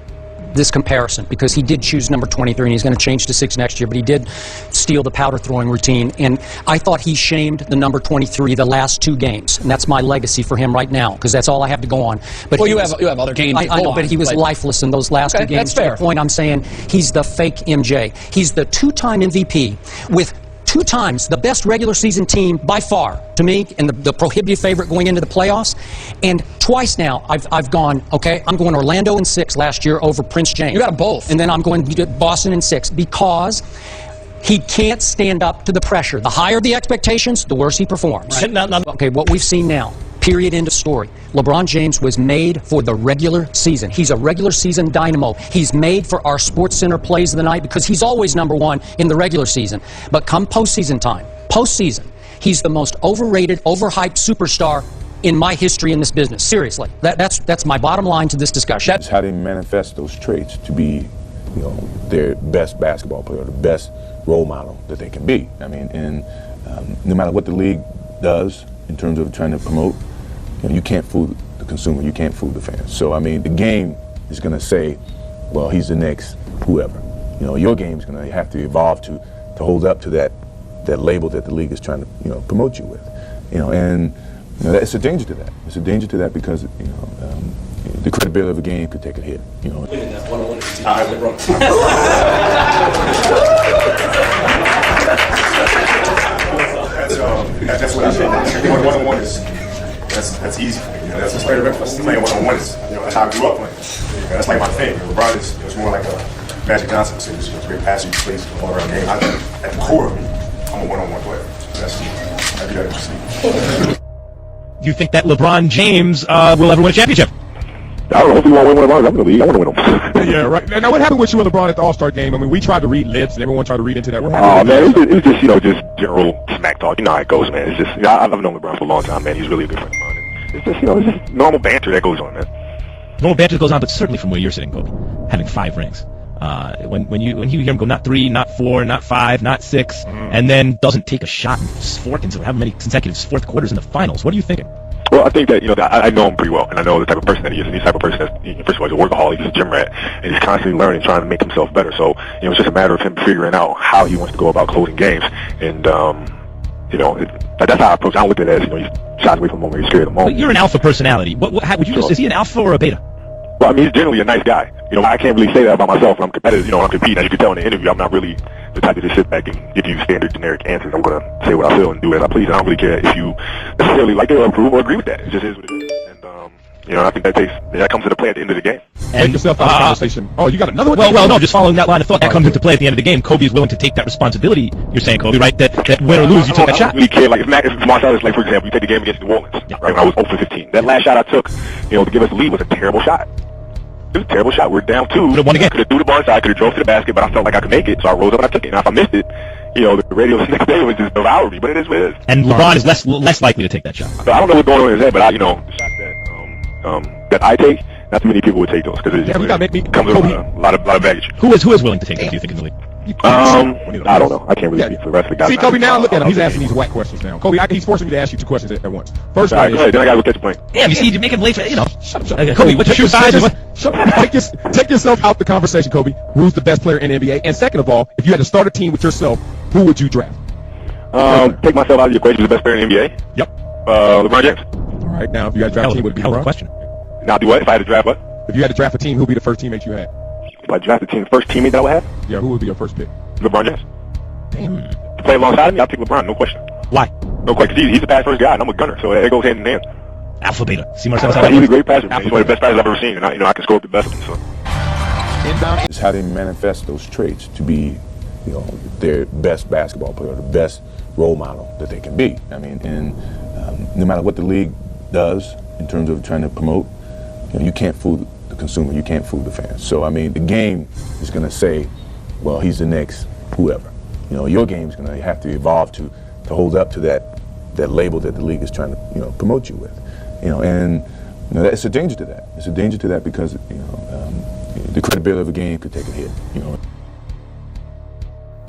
comparison, because he did choose number 23 and he's going to change to 6 next year, but he did steal the powder throwing routine, and I thought he shamed the number 23 the last 2 games, and that's my legacy for him right now, because that's all I have to go on. But well, you have other games to I know, go on, but he was lifeless in those last 2 games. That's fair. To the point I'm saying, he's the fake MJ. He's the 2-time MVP with 2 times the best regular season team by far, to me, and the prohibitive favorite going into the playoffs. And twice now, I've gone, okay, I'm going Orlando in 6 last year over Prince James. You got them both. And then I'm going to Boston in 6, because he can't stand up to the pressure. The higher the expectations, the worse he performs. Right. Okay, what we've seen now, period, end of story. LeBron James was made for the regular season. He's a regular season dynamo. He's made for our SportsCenter plays of the night, because he's always number 1 in the regular season. But come postseason time, he's the most overrated, overhyped superstar in my history in this business. Seriously, that's my bottom line to this discussion. That's how they manifest those traits to be, their best basketball player, the best role model that they can be. I mean, and no matter what the league does in terms of trying to promote, you can't fool the consumer, you can't fool the fans. So I mean, the game is going to say, well, he's the next whoever. Your game is going to have to evolve to hold up to that label that the league is trying to promote you with. And it's a danger to that. It's a danger to that, because the credibility of the game could take a hit. That's what I said. One-on-one is that's easy for me. You know, that's just playing one-on-one. That's how I grew up playing. You know, that's like my thing. LeBron is more like a Magic Johnson. So he's a great passer. He plays all around game. At the core of me, I'm a one-on-one player. I do that in sleep. Do you think that LeBron James will ever win a championship? I don't know. Hopefully, he won't win one of ours. I'm in the league. I want to win them. Yeah, right. Now, what happened with you and LeBron at the All-Star game? I mean, we tried to read lips, and everyone tried to read into that. What happened? Oh, man, it was just, just general smack talk. You know how it goes, man. It's just, I've known LeBron for a long time, man. He's really a good friend of mine. It's just, it's just normal banter that goes on, man. Normal banter goes on, but certainly from where you're sitting, Kobe, having 5 rings. When you hear him go not 3, not 4, not 5, not 6, and then doesn't take a shot and fork into how many consecutive fourth quarters in the finals, what are you thinking? Well, I think that, I know him pretty well, and I know the type of person that he is, and he's the type of person that's, first of all, he's a workaholic, he's a gym rat, and he's constantly learning, trying to make himself better. So, it's just a matter of him figuring out how he wants to go about closing games, and, that's how I approach it. I don't look at it as, he's shies away from the moment, he's scared of the moment. But you're an alpha personality. How would you is he an alpha or a beta? Well, I mean, he's generally a nice guy. I can't really say that about myself. I'm competitive, when I'm competing, as you can tell in the interview, I'm not really the type to just sit back and give you standard generic answers. I'm going to say what I feel and do as I please. I don't really care if you necessarily like it or approve or agree with that. It just is what it is. And, I think that comes into play at the end of the game. And take yourself out of the conversation. Oh, you got another one? Well, no, just following that line of thought, that comes into play at the end of the game. Kobe is willing to take that responsibility. You're saying, Kobe, right? That win or lose, you took that shot. I don't really care. Like, if Marshall is, like, for example, you take the game against New Orleans, right, when I was 0 for 15. That last shot I took, to give us the lead was a terrible shot. It was a terrible shot. We're down 2. Could have threw the ball inside. I could have drove to the basket, but I felt like I could make it, so I rose up and I took it. Now, if I missed it, the radio the next day was just devour me, but it is what it is. And LeBron is less likely to take that shot. So I don't know what's going on in his head, but the shot that I take, not too many people would take those because it comes with a lot of baggage. Who is willing to take that, do you think, in the league? I don't know. I can't really speak for the rest of the guys. See, Kobe, now look at him. He's asking these whack questions now. Kobe, he's forcing me to ask you 2 questions at once. First one is... Then I got to look at your point. Yeah, you see, you make him late for, Kobe, what's your shoe size? Take yourself out the conversation, Kobe. Who's the best player in the NBA? And second of all, if you had to start a team with yourself, who would you draft? Take myself out of the equation. Who's the best player in the NBA? Yep. LeBron James. All right, now, if you had to draft a team, would it be LeBron? Question. Now, do what? If I had to draft what? If you had to draft a team, who would be the first teammate you had? If I draft the first teammate that I would have? Yeah, who would be your first pick? LeBron James. Damn. To play alongside of me, I'll take LeBron, no question. Why? No question. He's the pass first guy, and I'm a gunner, so it goes hand in hand. Alpha beta. See Marcel? He's a great passer, man. He's one of the best passers I've ever seen, and I can score up the best of them. So. It's how they manifest those traits to be, their best basketball player, the best role model that they can be. I mean, and no matter what the league does in terms of trying to promote, you can't fool the consumer, you can't fool the fans. So, I mean, the game is going to say, well, he's the next whoever. Your game is going to have to evolve to hold up to that label that the league is trying to, promote you with. And it's a danger to that. It's a danger to that because, the credibility of a game could take a hit,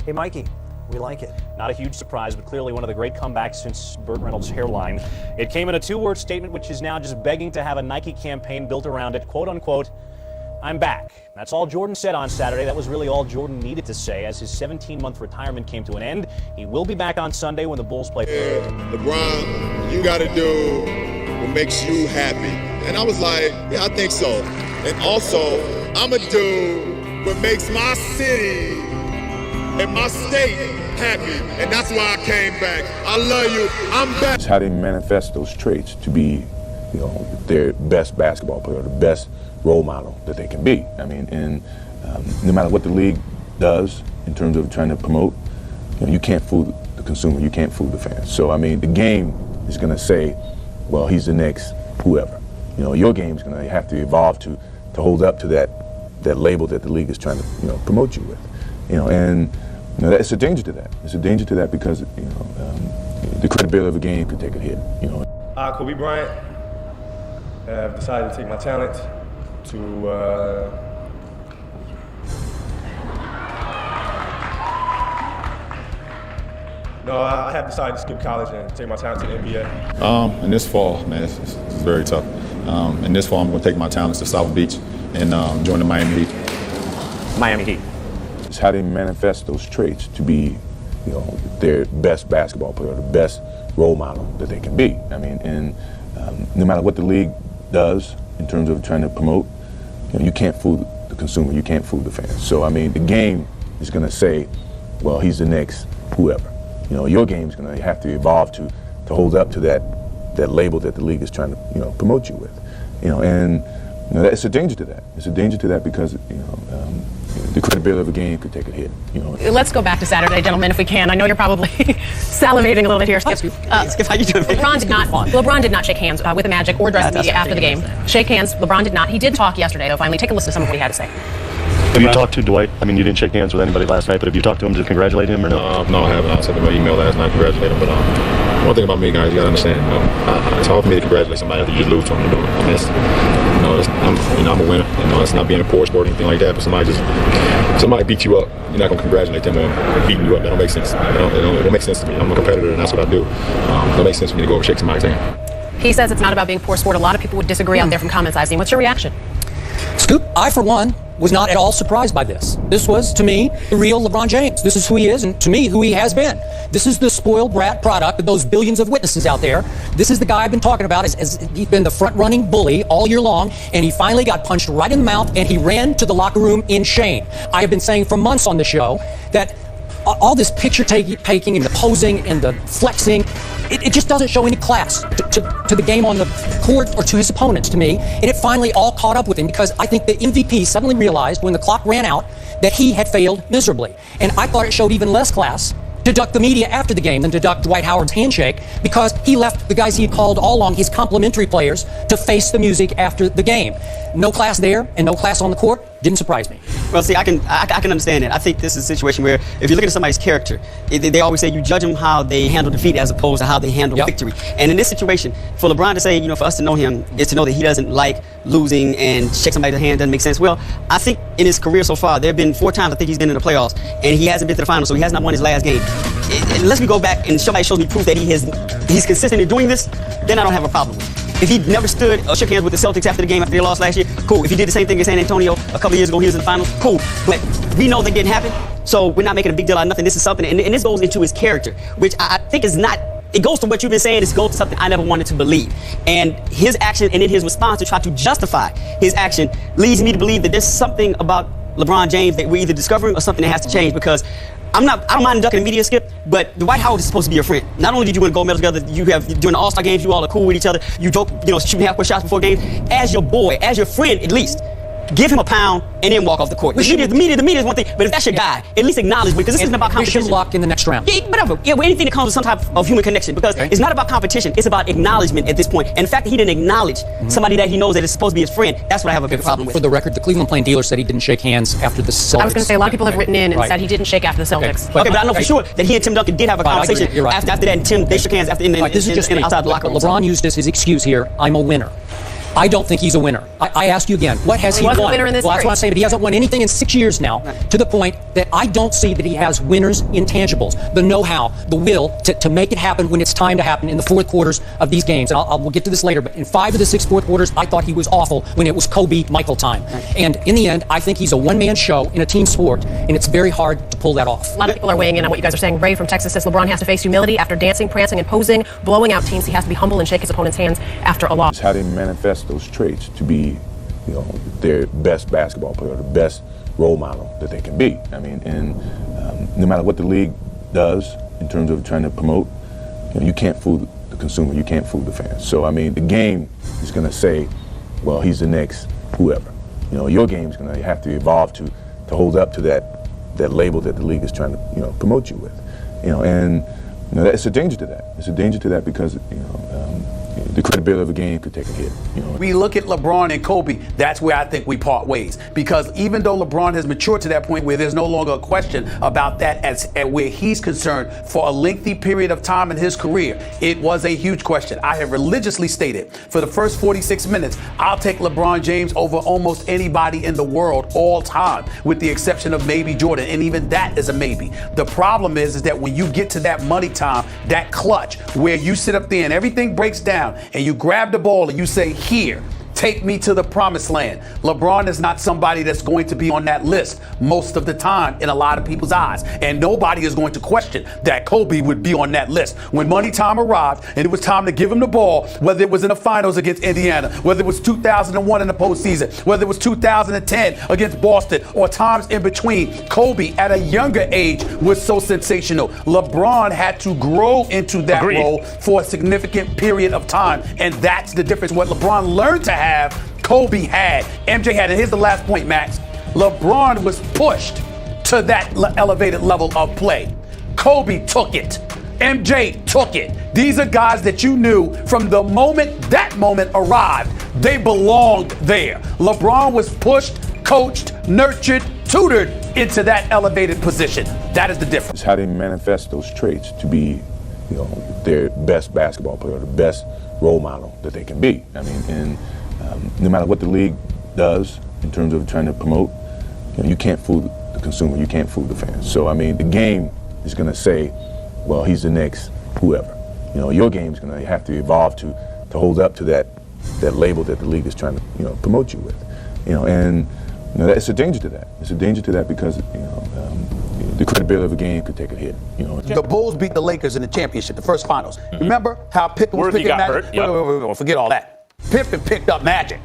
Hey, Mikey. We like it. Not a huge surprise, but clearly one of the great comebacks since Burt Reynolds' hairline. It came in a 2-word statement, which is now just begging to have a Nike campaign built around it. Quote unquote, I'm back. That's all Jordan said on Saturday. That was really all Jordan needed to say as his 17-month retirement came to an end. He will be back on Sunday when the Bulls play. LeBron, you got to do what makes you happy. And I was like, yeah, I think so. And also, I'm going to do what makes my city and my state happy, and that's why I came back. I love you. I'm back. It's how they manifest those traits to be, their best basketball player, the best role model that they can be. I mean, and no matter what the league does in terms of trying to promote, you can't fool the consumer, you can't fool the fans. So, I mean, the game is going to say, well, he's the next whoever. Your game is going to have to evolve to hold up to that label that the league is trying to, promote you with. And it's a danger to that. It's a danger to that because the credibility of a game could take a hit. I, Kobe Bryant, have decided to take my talent to I have decided to skip college and take my talent to the NBA. In this fall, man, it's very tough. In this fall, I'm going to take my talents to South Beach and join the Miami Heat. Miami Heat. It's how they manifest those traits to be, their best basketball player, the best role model that they can be. I mean, and no matter what the league does in terms of trying to promote, you can't fool the consumer, you can't fool the fans. So, I mean, the game is going to say, well, he's the next whoever. Your game is going to have to evolve to hold up to that that label that the league is trying to promote you with, and it's a danger to that. It's a danger to that because the credibility of a game could take a hit. Let's go back to Saturday, gentlemen, if we can. I know you're probably salivating a little bit here. Skip, how you doing? LeBron did not shake hands with the Magic or address the media after the game. Shake hands. LeBron did not. He did talk yesterday, though. Finally, take a listen to some of what he had to say. Have you talked to Dwight? I mean, you didn't shake hands with anybody last night, but have you talked to him to congratulate him or no? No, I haven't. I sent him an email last night, congratulate him. But one thing about me, guys, you gotta understand. It's hard for me to congratulate somebody after you just lose to them. I mean, I'm a winner. It's not being a poor sport or anything like that. But somebody beat you up, you're not gonna congratulate them on beating you up. That don't make sense. It don't make sense to me. I'm a competitor, and that's what I do. It don't make sense for me to go and shake somebody's hand. He says it's not about being poor sport. A lot of people would disagree out there from comments I've seen. What's your reaction? Scoop, I, for one, was not at all surprised by this. This was, to me, the real LeBron James. This is who he is, and to me, who he has been. This is the spoiled brat product of those billions of witnesses out there. This is the guy I've been talking about. As he's been the front-running bully all year long, and he finally got punched right in the mouth, and he ran to the locker room in shame. I have been saying for months on the show that all this picture-taking and the posing and the flexing, it just doesn't show any class to the game on the court or to his opponents, to me. And it finally all caught up with him because I think the MVP suddenly realized when the clock ran out that he had failed miserably. And I thought it showed even less class to duck the media after the game than to duck Dwight Howard's handshake because he left the guys he had called all along his complimentary players to face the music after the game. No class there and no class on the court didn't surprise me. Well, see, I can understand that. I think this is a situation where if you look at somebody's character, they always say you judge them how they handle defeat as opposed to how they handle victory. And in this situation, for LeBron to say, for us to know him is to know that he doesn't like losing and shake somebody's hand doesn't make sense. Well, I think in his career so far, there have been 4 times I think he's been in the playoffs, and he hasn't been to the finals, so he has not won his last game. Unless we go back and somebody shows me proof that he's consistent in doing this, then I don't have a problem with it. If he never stood or shook hands with the Celtics after the game after they lost last year, cool. If he did the same thing in San Antonio a couple of years ago, he was in the finals, cool. But we know that didn't happen, so we're not making a big deal out of nothing. This is something, and this goes into his character, which I think is not. It goes to what you've been saying. It goes to something I never wanted to believe. And his action and in his response to try to justify his action leads me to believe that there's something about LeBron James that we're either discovering or something that has to change because I don't mind ducking the media, Skip, but Dwight Howard is supposed to be your friend. Not only did you win gold medals together, during the All-Star games, you all are cool with each other. You joke, shooting half-court shots before games. As your boy, as your friend, at least, give him a pound and then walk off the court. The media is one thing, but if that's your guy, at least acknowledge me because this isn't about competition. Wish him luck in the next round. Yeah, whatever. Yeah, anything that comes with some type of human connection because it's not about competition. It's about acknowledgement at this point. And the fact that he didn't acknowledge somebody that he knows that is supposed to be his friend, that's what I have a big problem with. For the record, the Cleveland Plain Dealer said he didn't shake hands after the Celtics. I was going to say a lot of people have written in and said he didn't shake after the Celtics. Okay, but I know for sure that he and Tim Duncan did have a conversation after that, and Tim, they shook hands after this is just outside the locker room. LeBron used as his excuse here, I'm a winner. I don't think he's a winner. I ask you again, what has he won? Winner in this that's what I'm saying, but he hasn't won anything in 6 years now, to the point that I don't see that he has winners' intangibles, the know-how, the will to make it happen when it's time to happen in the fourth quarters of these games. And we'll get to this later, but in 5 of the 6 fourth quarters, I thought he was awful when it was Kobe-Michael time. And in the end, I think he's a one-man show in a team sport, and it's very hard to pull that off. A lot of people are weighing in on what you guys are saying. Ray from Texas says LeBron has to face humility after dancing, prancing, and posing, blowing out teams. He has to be humble and shake his opponent's hands after a loss. How they manifest those traits to be, their best basketball player, the best role model that they can be. I mean, and no matter what the league does in terms of trying to promote, you can't fool the consumer, you can't fool the fans. So I mean, the game is going to say, well, he's the next whoever. Your game is going to have to evolve to hold up to that label that the league is trying to promote you with. And it's a danger to that. It's a danger to that because the credibility of a game could take a hit. We look at LeBron and Kobe, that's where I think we part ways. Because even though LeBron has matured to that point where there's no longer a question about that as where he's concerned, for a lengthy period of time in his career, it was a huge question. I have religiously stated for the first 46 minutes, I'll take LeBron James over almost anybody in the world all time, with the exception of maybe Jordan, and even that is a maybe. The problem is that when you get to that money time, that clutch, where you sit up there and everything breaks down, and you grab the ball and you say, here, Take me to the promised land. LeBron is not somebody that's going to be on that list most of the time in a lot of people's eyes. And nobody is going to question that Kobe would be on that list. When money time arrived and it was time to give him the ball, whether it was in the finals against Indiana, whether it was 2001 in the postseason, whether it was 2010 against Boston, or times in between, Kobe at a younger age was so sensational. LeBron had to grow into that role for a significant period of time. And that's the difference. What LeBron learned to have, Kobe had. MJ had. And here's the last point, Max. LeBron was pushed to that elevated level of play. Kobe took it. MJ took it. These are guys that you knew from the moment that moment arrived, they belonged there. LeBron was pushed, coached, nurtured, tutored into that elevated position. That is the difference. It's how they manifest those traits to be, their best basketball player, the best role model that they can be. I mean, and no matter what the league does in terms of trying to promote, you can't fool the consumer, you can't fool the fans. So, I mean, the game is going to say, well, he's the next whoever. Your game's going to have to evolve to hold up to that label that the league is trying to, promote you with. And it's a danger to that. It's a danger to that because, the credibility of a game could take a hit. The Bulls beat the Lakers in the championship, the first finals. Remember how Pippen was picking Magic? Wait, forget all that. Pippen picked up Magic.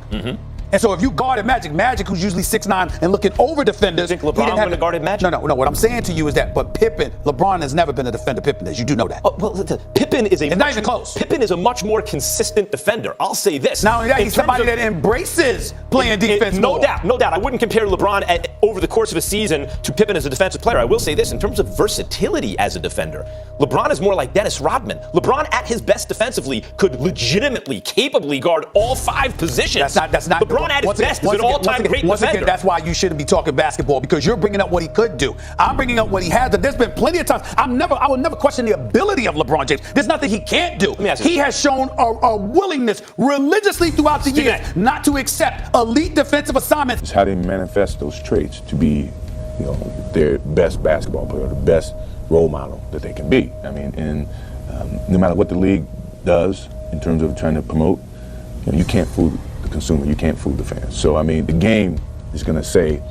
And so if you guarded Magic, who's usually 6'9" and looking over defenders. You think LeBron would have guarded Magic? No. What I'm saying to you is that, but LeBron has never been a defender Pippen is. You do know that. Oh, well, Pippen is not even close. Pippen is a much more consistent defender. I'll say this. Not only that, he's somebody that embraces playing defense No doubt. I wouldn't compare LeBron over the course of a season to Pippen as a defensive player. I will say this, in terms of versatility as a defender, LeBron is more like Dennis Rodman. LeBron at his best defensively could legitimately, capably guard all 5 positions. That's not LeBron at his best is an all-time great Once defender. again, that's why you shouldn't be talking basketball, because you're bringing up what he could do. I'm bringing up what he has. There's been plenty of times. I will never question the ability of LeBron James. There's nothing he can't do. He has shown a willingness religiously throughout the years not to accept elite defensive assignments. It's how they manifest those traits to be, their best basketball player, the best role model that they can be. I mean, and no matter what the league does in terms of trying to promote, you can't fool the consumer, you can't fool the fans. So, I mean, the game is going to say,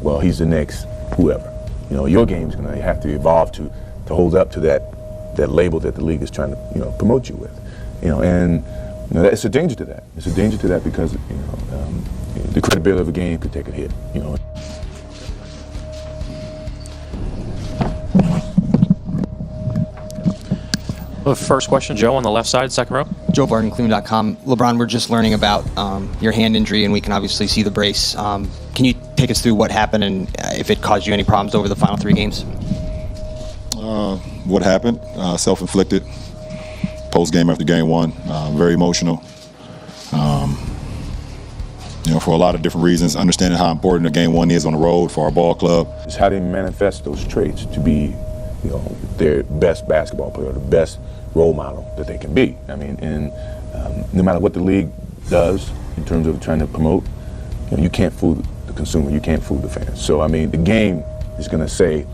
well, he's the next whoever. Your game is going to have to evolve to hold up to that label that the league is trying to, promote you with. And it's a danger to that. It's a danger to that because, the credibility of a game could take a hit, First question, Joe, on the left side, second row. Joe Barton, Cleveland.com. LeBron, we're just learning about your hand injury, and we can obviously see the brace. Can you take us through what happened and if it caused you any problems over the final 3 games? What happened? Self-inflicted. Post-game after game 1. Very emotional. For a lot of different reasons, understanding how important a game 1 is on the road for our ball club. It's how they manifest those traits to be, their best basketball player, the best role model that they can be. I mean, and no matter what the league does in terms of trying to promote, you can't fool the consumer, you can't fool the fans. So, I mean, the game is going to say,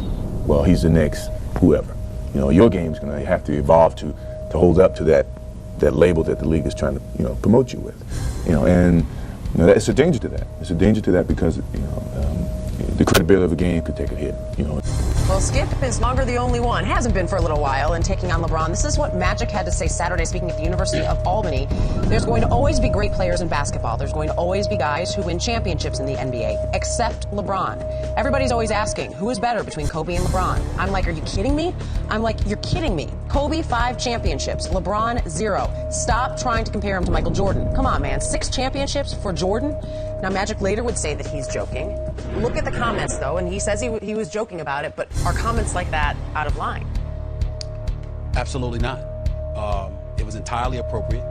well, he's the next whoever. Your game is going to have to evolve to hold up to that label that the league is trying to, promote you with. And it's a danger to that. It's a danger to that because, the credibility of a game could take a hit, Well, Skip is longer the only one. Hasn't been for a little while, and taking on LeBron. This is what Magic had to say Saturday, speaking at the University of Albany. There's going to always be great players in basketball. There's going to always be guys who win championships in the NBA, except LeBron. Everybody's always asking, who is better between Kobe and LeBron? I'm like, are you kidding me? I'm like, you're kidding me. Kobe, 5 championships. LeBron, 0. Stop trying to compare him to Michael Jordan. Come on, man. 6 championships for Jordan? Now, Magic later would say that he's joking. Look at the comments, though, and he says he was joking about it, but are comments like that out of line? Absolutely not. It was entirely appropriate.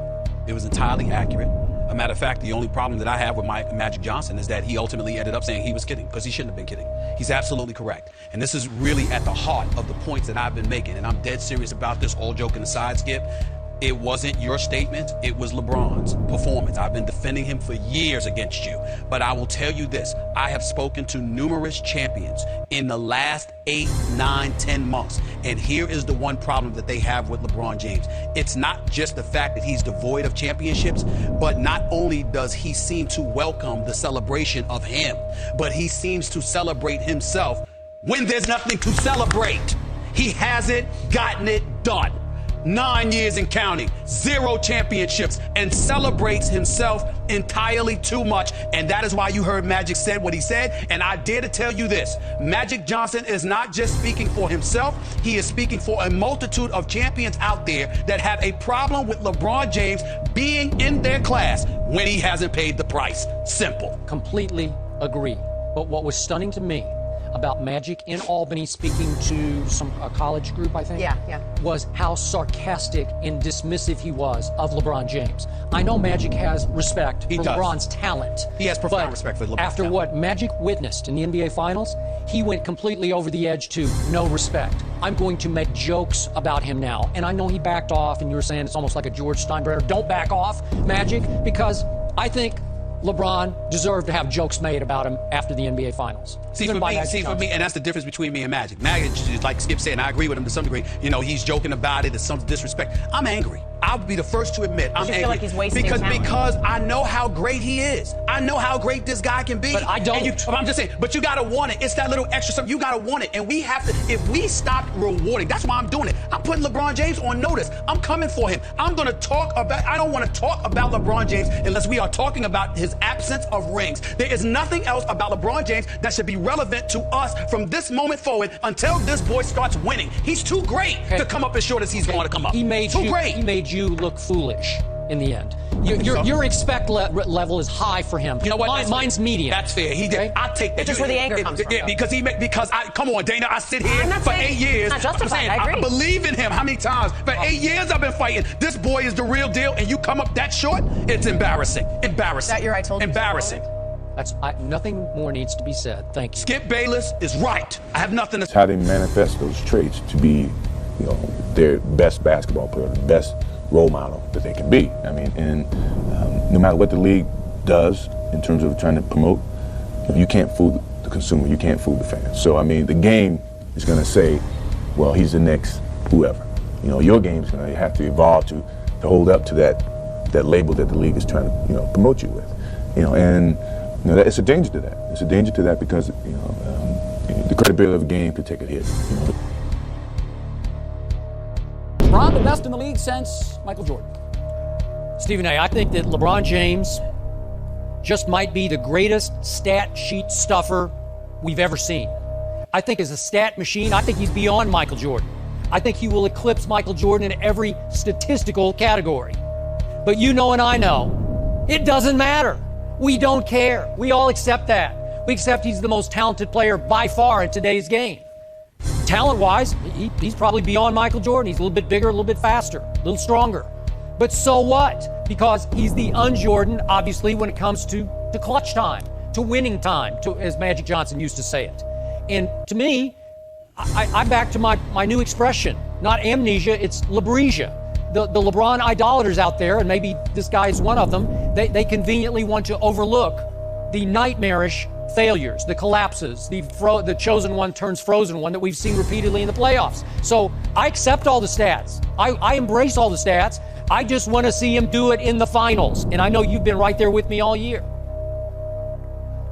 It was entirely accurate. A matter of fact, the only problem that I have with Magic Johnson is that he ultimately ended up saying he was kidding, because he shouldn't have been kidding. He's absolutely correct. And this is really at the heart of the points that I've been making, and I'm dead serious about this, all joking aside, Skip. It wasn't your statement, it was LeBron's performance. I've been defending him for years against you. But I will tell you this, I have spoken to numerous champions in the last 8, 9, 10 months. And here is the one problem that they have with LeBron James. It's not just the fact that he's devoid of championships, but not only does he seem to welcome the celebration of him, but he seems to celebrate himself when there's nothing to celebrate. He hasn't gotten it done. 9 years and counting, 0 championships, and celebrates himself entirely too much. And that is why you heard Magic said what he said. And I dare to tell you this, Magic Johnson is not just speaking for himself, he is speaking for a multitude of champions out there that have a problem with LeBron James being in their class when he hasn't paid the price. Simple. Completely agree. But what was stunning to me about Magic in Albany speaking to a college group, I think, was how sarcastic and dismissive he was of LeBron James. I know Magic has respect for LeBron's talent. He has profound respect for LeBron. After what Magic witnessed in the NBA Finals, he went completely over the edge to no respect. I'm going to make jokes about him now. And I know he backed off, and you were saying it's almost like a George Steinbrenner. Don't back off, Magic, because I think LeBron deserved to have jokes made about him after the NBA Finals. See, for me, and that's the difference between me and Magic. Magic, like Skip said, and I agree with him to some degree, you know, he's joking about it, it's some disrespect. I'm angry. I'll be the first to admit I'm angry. Feel like he's wasting because I know how great he is. I know how great this guy can be. But I don't. I'm just saying, but you gotta want it. It's that little extra something. You gotta want it. And we have to, if we stop rewarding, that's why I'm doing it. I'm putting LeBron James on notice. I'm coming for him. I'm gonna talk about, I don't wanna talk about LeBron James unless we are talking about his absence of rings. There is nothing else about LeBron James that should be relevant to us from this moment forward until this boy starts winning. He's too great to come up as short as he's going to come up. He made you look foolish in the in the end. Your expect level is high for him. You know what? Mine's medium. That's fair. He did. I take that. It's just where the anger comes from. Because come on, Dana, I sit here for 8 years. Not justified. I agree. I believe in him. How many times? For 8 years I've been fighting. This boy is the real deal, and you come up that short. It's embarrassing. Embarrassing. That year I told you. Embarrassing. Nothing more needs to be said. Thank you. Skip Bayless is right. I have nothing to say. How they manifest those traits to be, you know, their best basketball player, the best role model that they can be. I mean, and no matter what the league does in terms of trying to promote, you can't fool the consumer, you can't fool the fans. So, I mean, the game is going to say, well, he's the next whoever. You know, your game is going to have to evolve to hold up to that label that the league is trying to, you know, promote you with. You know, and you know, it's a danger to that. It's a danger to that because, you know, the credibility of the game could take a hit. You know. LeBron, the best in the league since Michael Jordan. Stephen A., I think that LeBron James just might be the greatest stat sheet stuffer we've ever seen. I think as a stat machine, I think he's beyond Michael Jordan. I think he will eclipse Michael Jordan in every statistical category. But you know and I know, it doesn't matter. We don't care. We all accept that. We accept he's the most talented player by far in today's game. Talent-wise, he's probably beyond Michael Jordan. He's a little bit bigger, a little bit faster, a little stronger. But so what? Because he's the un-Jordan, obviously, when it comes to clutch time, to winning time, as Magic Johnson used to say it. And to me, I'm back to my new expression, not amnesia, it's Lebresia. The LeBron idolaters out there, and maybe this guy is one of them, they conveniently want to overlook the nightmarish failures, the collapses, the chosen one turns frozen one that we've seen repeatedly in the playoffs. So I accept all the stats. I embrace all the stats. I just want to see him do it in the finals. And I know you've been right there with me all year.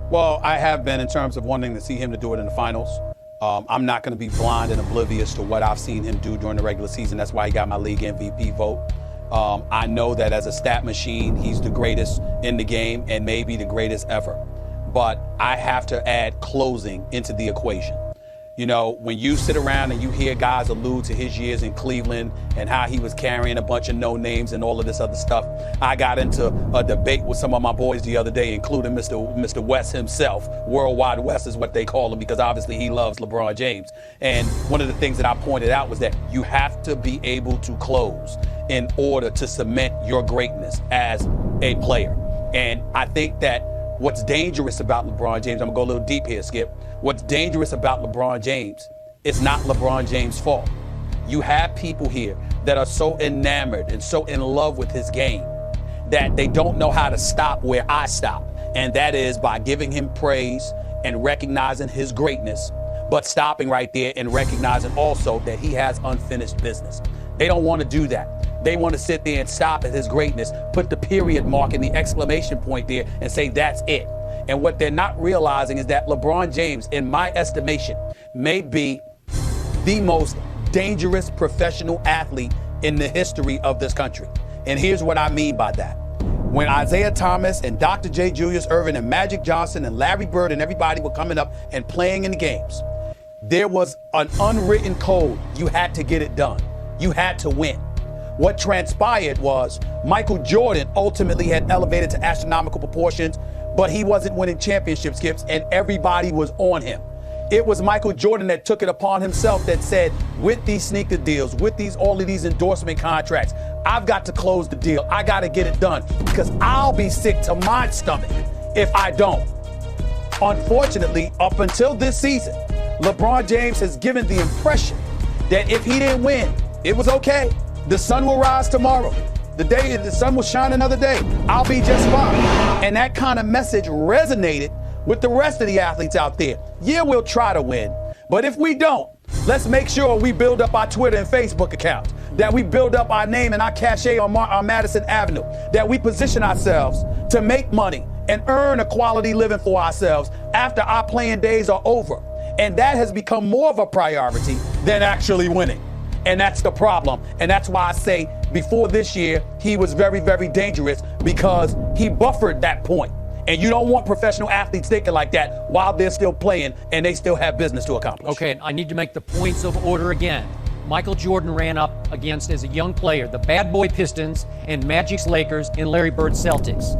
Well, I have been in terms of wanting to see him to do it in the finals. I'm not going to be blind and oblivious to what I've seen him do during the regular season. That's why he got my league MVP vote. I know that as a stat machine, he's the greatest in the game and maybe the greatest ever. But I have to add closing into the equation. You know, when you sit around and you hear guys allude to his years in Cleveland and how he was carrying a bunch of no names and all of this other stuff, I got into a debate with some of my boys the other day, including Mr. West himself. Worldwide West is what they call him because obviously he loves LeBron James. And one of the things that I pointed out was that you have to be able to close in order to cement your greatness as a player. And I think that what's dangerous about LeBron James, I'm gonna go a little deep here, Skip. What's dangerous about LeBron James, it's not LeBron James' fault. You have people here that are so enamored and so in love with his game that they don't know how to stop where I stop. And that is by giving him praise and recognizing his greatness, but stopping right there and recognizing also that he has unfinished business. They don't want to do that. They want to sit there and stop at his greatness, put the period mark and the exclamation point there and say that's it. And what they're not realizing is that LeBron James, in my estimation, may be the most dangerous professional athlete in the history of this country. And here's what I mean by that. When Isaiah Thomas and Dr. J. Julius Erving and Magic Johnson and Larry Bird and everybody were coming up and playing in the games, there was an unwritten code. You had to get it done. You had to win. What transpired was Michael Jordan ultimately had elevated to astronomical proportions, but he wasn't winning championship skips and everybody was on him. It was Michael Jordan that took it upon himself that said, with these sneaker deals, with all of these endorsement contracts, I've got to close the deal. I got to get it done because I'll be sick to my stomach if I don't. Unfortunately, up until this season, LeBron James has given the impression that if he didn't win, it was okay. The sun will rise tomorrow. The sun will shine another day. I'll be just fine. And that kind of message resonated with the rest of the athletes out there. Yeah, we'll try to win, but if we don't, let's make sure we build up our Twitter and Facebook accounts, that we build up our name and our cachet on Madison Avenue, that we position ourselves to make money and earn a quality living for ourselves after our playing days are over. And that has become more of a priority than actually winning. And that's the problem. And that's why I say before this year, he was very, very dangerous because he buffered that point. And you don't want professional athletes thinking like that while they're still playing and they still have business to accomplish. Okay, I need to make the points of order again. Michael Jordan ran up against, as a young player, the bad boy Pistons and Magic's Lakers and Larry Bird's Celtics.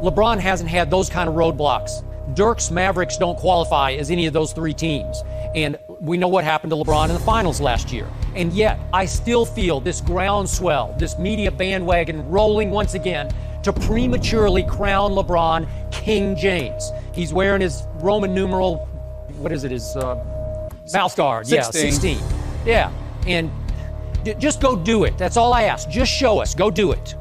LeBron hasn't had those kind of roadblocks. Dirk's Mavericks don't qualify as any of those three teams. And we know what happened to LeBron in the finals last year. And yet, I still feel this groundswell, this media bandwagon rolling once again to prematurely crown LeBron King James. He's wearing his Roman numeral, what is it, his mouth guard. 16. Yeah, 16. Yeah, and just go do it. That's all I ask. Just show us. Go do it.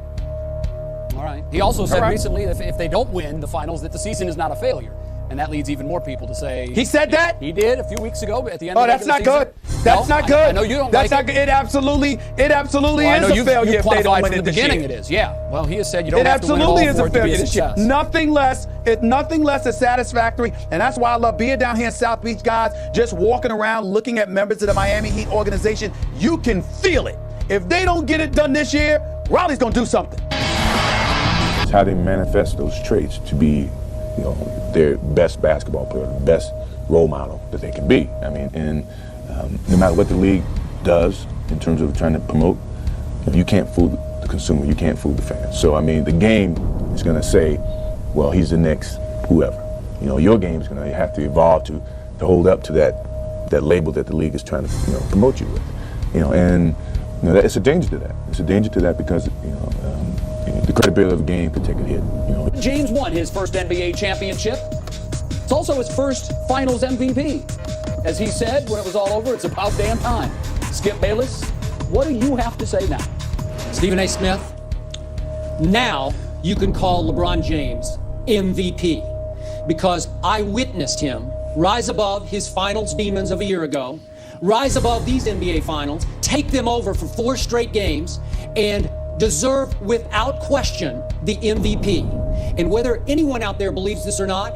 All right. He also said recently that if they don't win the finals, that the season is not a failure. And that leads even more people to say... He said that? He did a few weeks ago at the end of the that's not good. That's not good. I know you don't that's like not good. It absolutely is a failure if they don't win it this year. It is, yeah. Well, he has said you don't have to win it It all absolutely is for a it to be a failure. success. Nothing less is satisfactory, and that's why I love being down here in South Beach, guys, just walking around looking at members of the Miami Heat organization. You can feel it. If they don't get it done this year, Raleigh's going to do something. It's how they manifest those traits to be, their best basketball player, the best role model that they can be. I mean, and no matter what the league does in terms of trying to promote, you can't fool the consumer, you can't fool the fans. So, I mean, the game is going to say, well, he's the next whoever. Your game is going to have to evolve to hold up to that label that the league is trying to promote you with. It's a danger to that. It's a danger to that because the credibility of the game could take a hit. James won his first NBA championship. It's also his first Finals MVP. As he said when it was all over, it's about damn time. Skip Bayless, what do you have to say now? Stephen A. Smith, now you can call LeBron James MVP because I witnessed him rise above his finals demons of a year ago, rise above these NBA finals, take them over for 4 straight games, and deserve without question the MVP. And whether anyone out there believes this or not,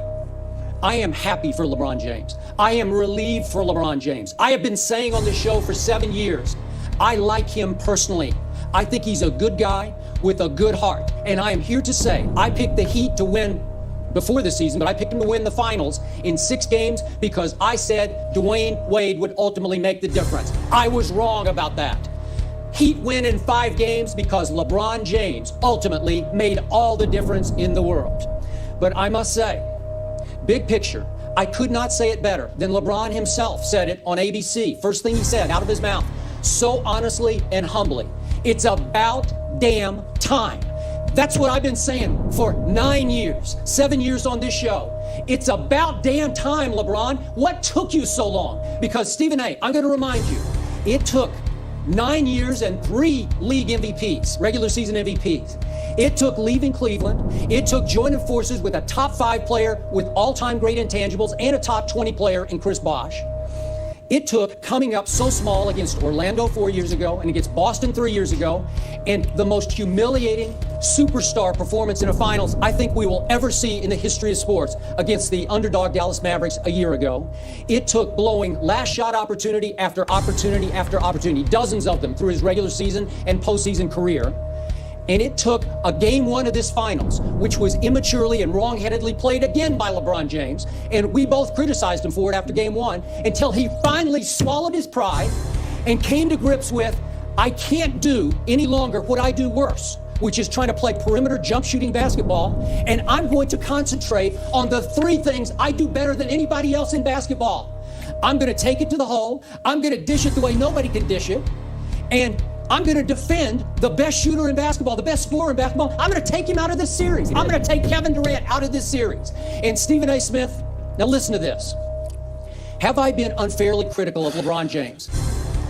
I am happy for LeBron James. I am relieved for LeBron James. I have been saying on this show for 7 years, I like him personally. I think he's a good guy with a good heart. And I am here to say, I picked the Heat to win before the season, but I picked him to win the finals in 6 games because I said Dwayne Wade would ultimately make the difference. I was wrong about that. Heat win in 5 games because LeBron James ultimately made all the difference in the world. But I must say, big picture, I could not say it better than LeBron himself said it on ABC. First thing he said out of his mouth, so honestly and humbly, it's about damn time. That's what I've been saying for 9 years, 7 years on this show. It's about damn time, LeBron. What took you so long? Because Stephen A., I'm going to remind you, it took 9 years and 3 league MVPs, regular season MVPs. It took leaving Cleveland. It took joining forces with a top 5 player with all-time great intangibles and a top 20 player in Chris Bosh. It took coming up so small against Orlando 4 years ago and against Boston 3 years ago, and the most humiliating superstar performance in a finals I think we will ever see in the history of sports against the underdog Dallas Mavericks a year ago. It took blowing last shot opportunity after opportunity after opportunity, dozens of them through his regular season and postseason career. And it took a game 1 of this finals, which was immaturely and wrong-headedly played again by LeBron James, and we both criticized him for it after game 1, until he finally swallowed his pride and came to grips with, I can't do any longer what I do worse, which is trying to play perimeter jump shooting basketball, and I'm going to concentrate on the 3 things I do better than anybody else in basketball. I'm going to take it to the hole, I'm going to dish it the way nobody can dish it, and I'm going to defend the best shooter in basketball, the best scorer in basketball. I'm going to take him out of this series. I'm going to take Kevin Durant out of this series. And Stephen A. Smith, now listen to this. Have I been unfairly critical of LeBron James?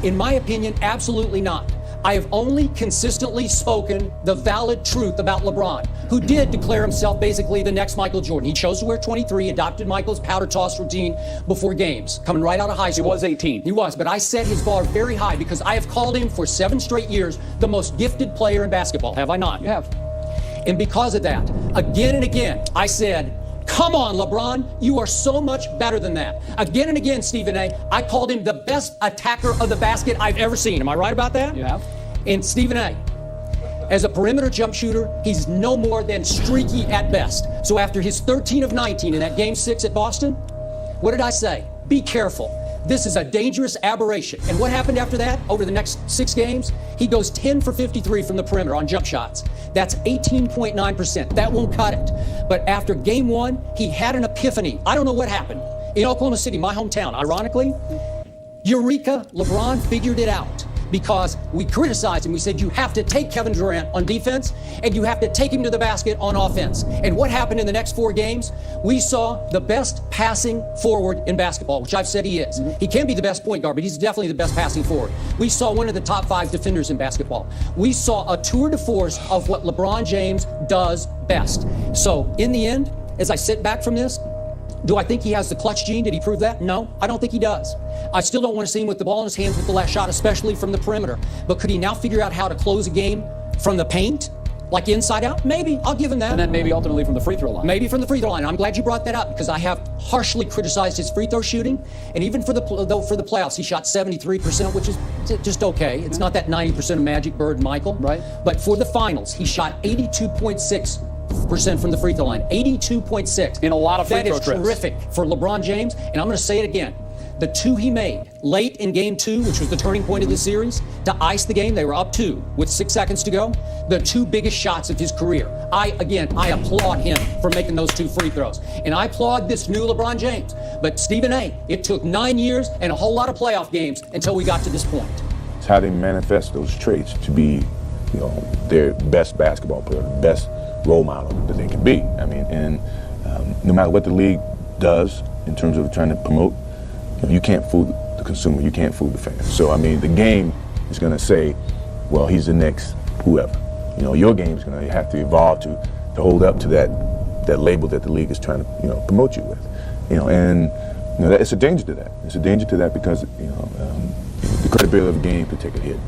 In my opinion, absolutely not. I have only consistently spoken the valid truth about LeBron, who did declare himself basically the next Michael Jordan. He chose to wear 23, adopted Michael's powder toss routine before games, coming right out of high school. He was 18. He was, but I set his bar very high because I have called him for 7 straight years the most gifted player in basketball. Have I not? You have. And because of that, again and again, I said, come on, LeBron, you are so much better than that. Again and again, Stephen A., I called him the best attacker of the basket I've ever seen. Am I right about that? You have. And Stephen A., as a perimeter jump shooter, he's no more than streaky at best. So after his 13 of 19 in that game 6 at Boston, what did I say? Be careful. This is a dangerous aberration. And what happened after that? Over the next 6 games, he goes 10 for 53 from the perimeter on jump shots. That's 18.9%. That won't cut it. But after game 1, he had an epiphany. I don't know what happened. In Oklahoma City, my hometown, ironically, Eureka, LeBron figured it out. Because we criticized him. We said, you have to take Kevin Durant on defense, and you have to take him to the basket on offense. And what happened in the next 4 games? We saw the best passing forward in basketball, which I've said he is. He can be the best point guard, but he's definitely the best passing forward. We saw one of the top 5 defenders in basketball. We saw a tour de force of what LeBron James does best. So in the end, as I sit back from this, do I think he has the clutch gene? Did he prove that? No, I don't think he does. I still don't want to see him with the ball in his hands with the last shot, especially from the perimeter. But could he now figure out how to close a game from the paint, like inside out? Maybe. I'll give him that. And then maybe ultimately from the free throw line. Maybe from the free throw line. I'm glad you brought that up because I have harshly criticized his free throw shooting. And even for the playoffs, he shot 73%, which is just okay. It's not that 90% of Magic, Bird, Michael. Right. But for the finals, he shot 82.6% from the free throw line. 82.6. In a lot of free throw trips. That is terrific for LeBron James. And I'm going to say it again. The 2 he made late in game 2, which was the turning point of the series, to ice the game, they were up 2 with 6 seconds to go. The 2 biggest shots of his career. I applaud him for making those 2 free throws. And I applaud this new LeBron James. But Stephen A., it took 9 years and a whole lot of playoff games until we got to this point. It's how they manifest those traits to be, their best basketball player, the best role model that they can be. I mean, and no matter what the league does in terms of trying to promote, you can't fool the consumer, you can't fool the fan. So, I mean, the game is going to say, well, he's the next whoever. Your game is going to have to evolve to hold up to that label that the league is trying to, promote you with. And it's a danger to that. It's a danger to that because, the credibility of the game could take a hit.